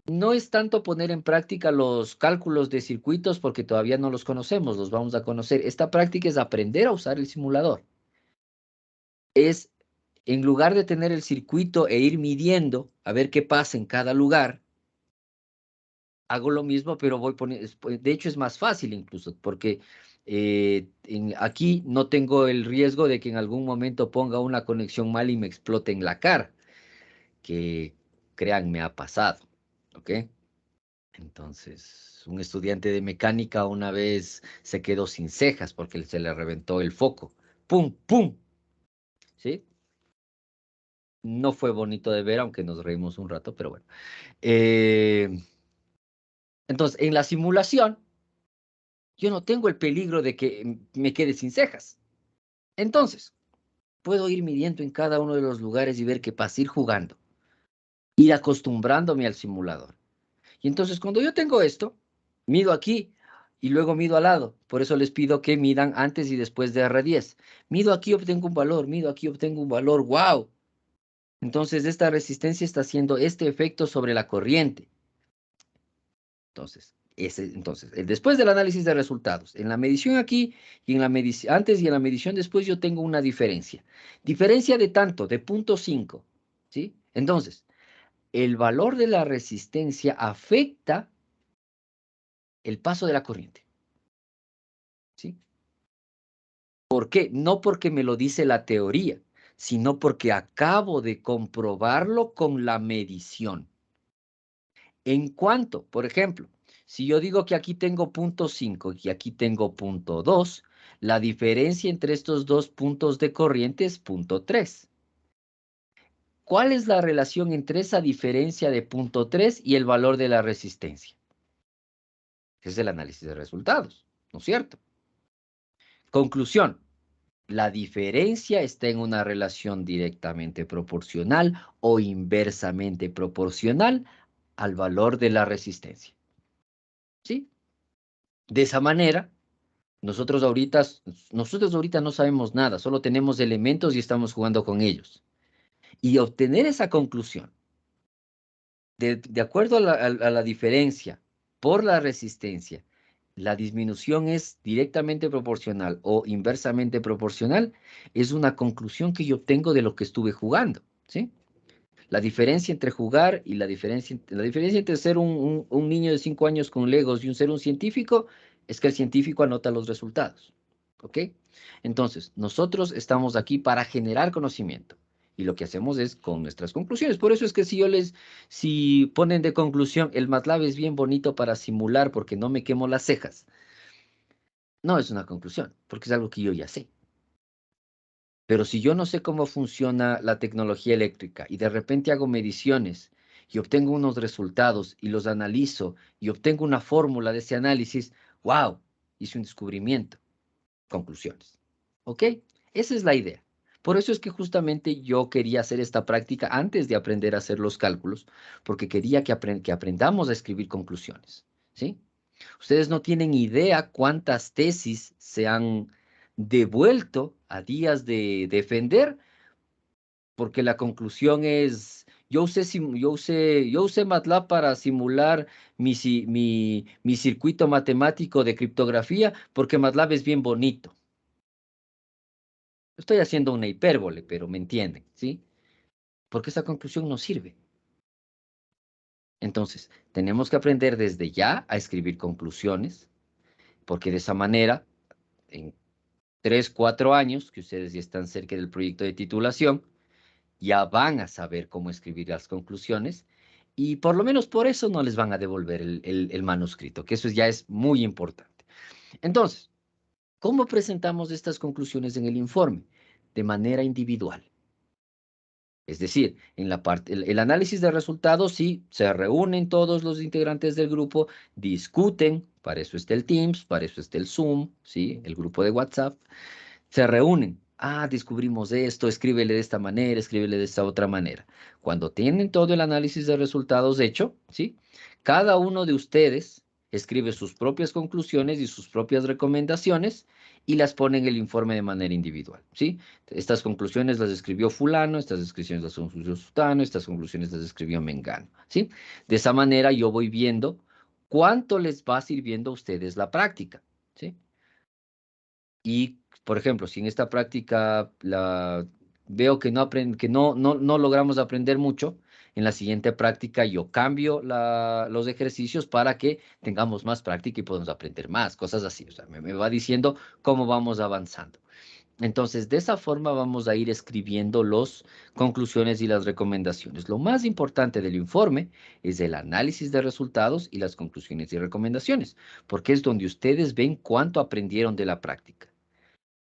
no es tanto poner en práctica los cálculos de circuitos porque todavía no los conocemos, los vamos a conocer. Esta práctica es aprender a usar el simulador. Es, en lugar de tener el circuito e ir midiendo a ver qué pasa en cada lugar, hago lo mismo, pero voy poniendo, de hecho es más fácil incluso, porque aquí no tengo el riesgo de que en algún momento ponga una conexión mal y me explote en la cara, que créanme ha pasado, ¿ok? Entonces, un estudiante de mecánica una vez se quedó sin cejas porque se le reventó el foco. ¡Pum, pum! ¿Sí? No fue bonito de ver, aunque nos reímos un rato, pero bueno. Entonces, en la simulación, yo no tengo el peligro de que me quede sin cejas. Entonces, puedo ir midiendo en cada uno de los lugares y ver qué pasa, ir jugando, ir acostumbrándome al simulador. Y entonces, cuando yo tengo esto, mido aquí y luego mido al lado. Por eso les pido que midan antes y después de R10. Mido aquí, obtengo un valor, mido aquí, obtengo un valor. ¡Wow! Entonces, esta resistencia está haciendo este efecto sobre la corriente. Entonces, después del análisis de resultados, en la medición aquí y en la medición antes y en la medición después yo tengo una diferencia. Diferencia de tanto, de 0.5, ¿sí? Entonces, el valor de la resistencia afecta el paso de la corriente, ¿sí? ¿Por qué? No porque me lo dice la teoría, sino porque acabo de comprobarlo con la medición. En cuanto, por ejemplo, si yo digo que aquí tengo 0.5 y aquí tengo 0.2, la diferencia entre estos dos puntos de corriente es 0.3. ¿Cuál es la relación entre esa diferencia de 0.3 y el valor de la resistencia? Es el análisis de resultados, ¿no es cierto? Conclusión. La diferencia está en una relación directamente proporcional o inversamente proporcional al valor de la resistencia. ¿Sí? De esa manera, nosotros ahorita no sabemos nada, solo tenemos elementos y estamos jugando con ellos. Y obtener esa conclusión, de acuerdo a la diferencia por la resistencia, la disminución es directamente proporcional o inversamente proporcional, es una conclusión que yo obtengo de lo que estuve jugando, ¿sí? La diferencia entre jugar y la diferencia entre ser un niño de 5 años con Legos y ser un científico es que el científico anota los resultados, ¿ok? Entonces, nosotros estamos aquí para generar conocimiento y lo que hacemos es con nuestras conclusiones. Por eso es que si ponen de conclusión, el MATLAB es bien bonito para simular porque no me quemo las cejas. No es una conclusión, porque es algo que yo ya sé. Pero si yo no sé cómo funciona la tecnología eléctrica y de repente hago mediciones y obtengo unos resultados y los analizo y obtengo una fórmula de ese análisis, ¡wow! Hice un descubrimiento. Conclusiones. ¿Ok? Esa es la idea. Por eso es que justamente yo quería hacer esta práctica antes de aprender a hacer los cálculos, porque quería que aprendamos a escribir conclusiones. ¿Sí? Ustedes no tienen idea cuántas tesis se han devuelto a días de defender, porque la conclusión es, yo usé MATLAB para simular mi circuito matemático de criptografía, porque MATLAB es bien bonito. Estoy haciendo una hipérbole, pero me entienden, ¿sí? Porque esa conclusión no sirve. Entonces, tenemos que aprender desde ya a escribir conclusiones, porque de esa manera, en 3, 4 años, que ustedes ya están cerca del proyecto de titulación, ya van a saber cómo escribir las conclusiones y por lo menos por eso no les van a devolver el manuscrito, que eso ya es muy importante. Entonces, ¿cómo presentamos estas conclusiones en el informe? De manera individual. Es decir, en la parte, el análisis de resultados, sí, se reúnen todos los integrantes del grupo, discuten, para eso está el Teams, para eso está el Zoom, ¿sí? El grupo de WhatsApp, se reúnen. Ah, descubrimos esto, escríbele de esta manera, escríbele de esta otra manera. Cuando tienen todo el análisis de resultados hecho, ¿sí? Cada uno de ustedes escribe sus propias conclusiones y sus propias recomendaciones y las pone en el informe de manera individual, ¿sí? Estas conclusiones las escribió fulano, estas conclusiones las escribió sutano, estas conclusiones las escribió mengano, ¿sí? De esa manera yo voy viendo cuánto les va sirviendo a ustedes la práctica, ¿sí? Y, por ejemplo, si en esta práctica veo que no logramos aprender mucho, en la siguiente práctica yo cambio los ejercicios para que tengamos más práctica y podamos aprender más, cosas así. O sea, me va diciendo cómo vamos avanzando. Entonces, de esa forma vamos a ir escribiendo las conclusiones y las recomendaciones. Lo más importante del informe es el análisis de resultados y las conclusiones y recomendaciones, porque es donde ustedes ven cuánto aprendieron de la práctica.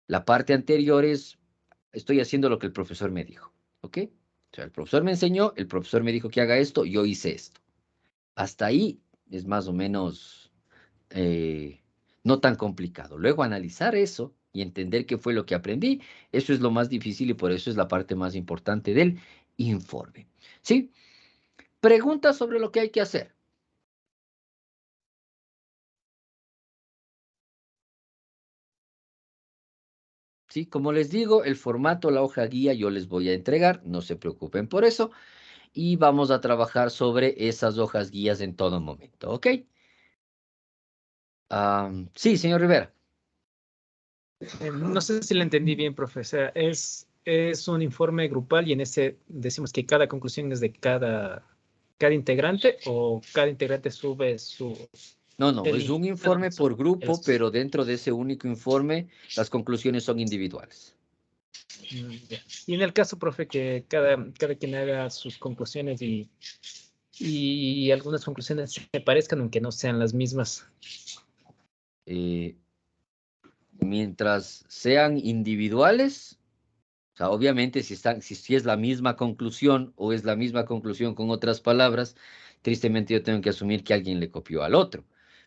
La parte anterior es, estoy haciendo lo que el profesor me dijo, ¿ok? O sea, el profesor me enseñó, el profesor me dijo que haga esto, yo hice esto. Hasta ahí es más o menos no tan complicado. Luego analizar eso y entender qué fue lo que aprendí, eso es lo más difícil y por eso es la parte más importante del informe. ¿Sí? Preguntas sobre lo que hay que hacer. ¿Sí? Como les digo, el formato, la hoja guía yo les voy a entregar, no se preocupen por eso, y vamos a trabajar sobre esas hojas guías en todo momento, ¿ok? Sí, señor Rivera. No sé si lo entendí bien, profesor. Es un informe grupal y en ese decimos que cada conclusión es de cada integrante o cada integrante sube su... No, es un informe por grupo, es- pero dentro de ese único informe las conclusiones son individuales. Ya. Y en el caso, profe, que cada quien haga sus conclusiones y algunas conclusiones se parezcan, aunque no sean las mismas. Mientras sean individuales, o sea, obviamente si es la misma conclusión o es la misma conclusión con otras palabras, tristemente yo tengo que asumir que alguien le copió al otro.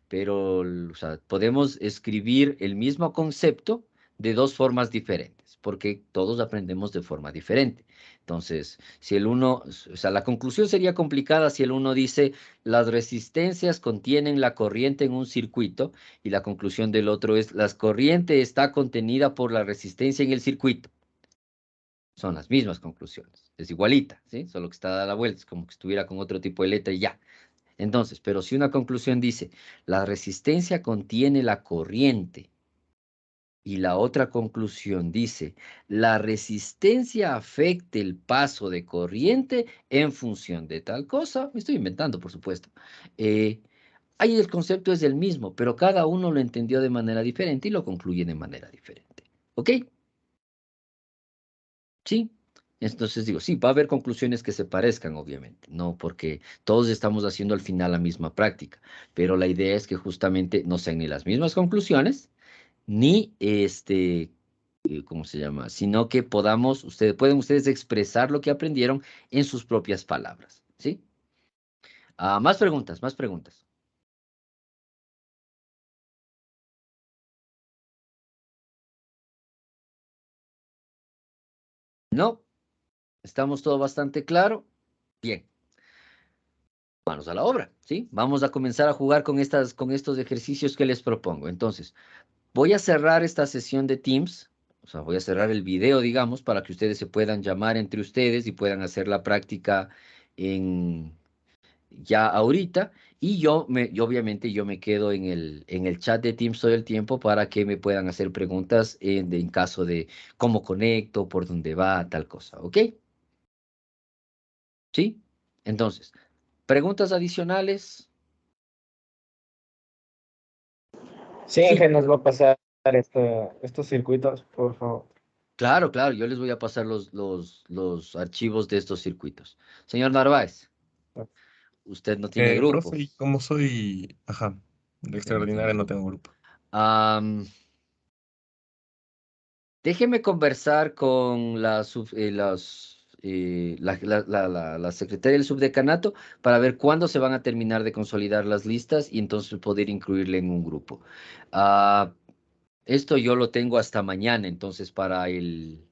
Pero, o sea, podemos escribir el mismo concepto de dos formas diferentes, porque todos aprendemos de forma diferente. Entonces, si el uno, o sea, la conclusión sería complicada si el uno dice, las resistencias contienen la corriente en un circuito, y la conclusión del otro es, la corriente está contenida por la resistencia en el circuito. Son las mismas conclusiones, es igualita, ¿sí? Solo que está dada la vuelta, es como que estuviera con otro tipo de letra y ya. Entonces, pero si una conclusión dice, la resistencia contiene la corriente, y la otra conclusión dice, la resistencia afecta el paso de corriente en función de tal cosa, me estoy inventando, por supuesto. Ahí el concepto es el mismo, pero cada uno lo entendió de manera diferente y lo concluye de manera diferente. ¿Ok? Sí. Entonces digo, sí, va a haber conclusiones que se parezcan, obviamente, no porque todos estamos haciendo al final la misma práctica, pero la idea es que justamente no sean ni las mismas conclusiones, ni ¿cómo se llama? Sino que pueden ustedes expresar lo que aprendieron en sus propias palabras, ¿sí? Más preguntas, más preguntas. ¿No? ¿Estamos todo bastante claro? Bien. Manos a la obra, ¿sí? Vamos a comenzar a jugar con estos ejercicios que les propongo. Entonces, Voy a cerrar esta sesión de Teams, o sea, voy a cerrar el video, digamos, para que ustedes se puedan llamar entre ustedes y puedan hacer la práctica ya ahorita. Y obviamente yo me quedo en el chat de Teams todo el tiempo para que me puedan hacer preguntas en caso de cómo conecto, por dónde va, tal cosa, ¿ok? ¿Sí? Entonces, preguntas adicionales. Sí, Sí, Inge nos va a pasar estos circuitos, por favor. claro, claro, yo les voy a pasar los archivos de estos circuitos. Señor Narváez, usted no tiene grupo. Profe, y como soy, ajá, de Usted no tiene extraordinaria, no grupo. tengo grupo. Déjeme conversar con la secretaria del subdecanato para ver cuándo se van a terminar de consolidar las listas y entonces poder incluirle en un grupo. Ah, esto yo lo tengo hasta mañana, entonces para el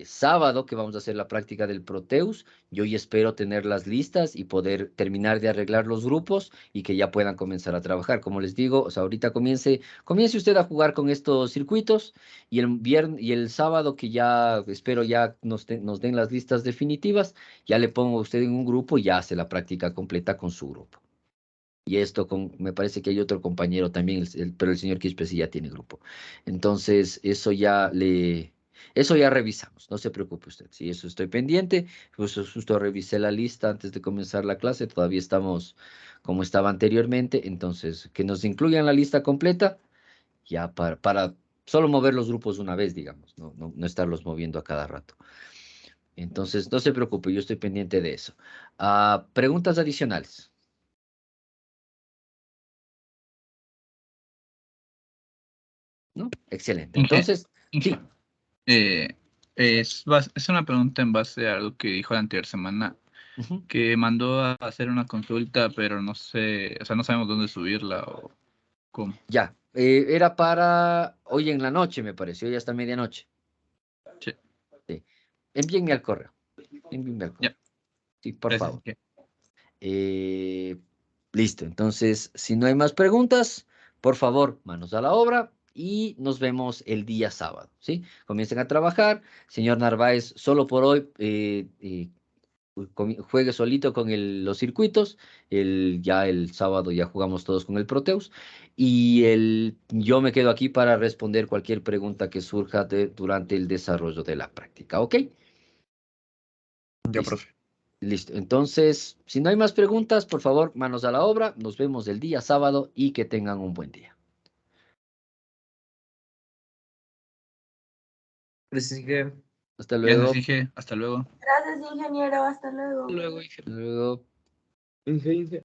sábado que vamos a hacer la práctica del Proteus, yo ya espero tener las listas y poder terminar de arreglar los grupos y que ya puedan comenzar a trabajar. Como les digo, o sea, ahorita comience usted a jugar con estos circuitos y el viernes y el sábado que ya espero ya nos den las listas definitivas, ya le pongo a usted en un grupo y ya hace la práctica completa con su grupo. Y esto me parece que hay otro compañero también, pero el señor Quispe sí ya tiene grupo. Entonces, eso ya revisamos, no se preocupe usted. Si eso estoy pendiente, justo revisé la lista antes de comenzar la clase, todavía estamos como estaba anteriormente, entonces que nos incluyan la lista completa, ya para solo mover los grupos una vez, digamos, no estarlos moviendo a cada rato. Entonces, no se preocupe, yo estoy pendiente de eso. Preguntas adicionales. ¿No? Excelente. Inge, Entonces, Inge, sí. es una pregunta en base a algo que dijo la anterior semana, Ujú. que mandó a hacer una consulta, pero no sé, o sea, no sabemos dónde subirla o cómo. Ya. Era para hoy en la noche, me pareció, ya hasta medianoche. Sí, Sí. Envíenme al correo. Envíenme al ya, correo. Sí, por gracias, favor. Inge. Eh, Listo. Entonces, si no hay más preguntas, por favor, manos a la obra y nos vemos el día sábado, ¿sí? Comiencen a trabajar. Señor Narváez, solo por hoy, juegue solito con los circuitos. Ya el sábado ya jugamos todos con el Proteus. Y yo me quedo aquí para responder cualquier pregunta que surja durante el desarrollo de la práctica. ¿Ok? Ya, Listo. profe. Listo. Entonces, si no hay más preguntas, por favor, manos a la obra. Nos vemos el día sábado y que tengan un buen día. Gracias, Inge. Hasta Gracias, luego. Inge. Hasta luego. Gracias, ingeniero. Hasta luego. Luego, Inge. Hasta luego. Inge, Inge.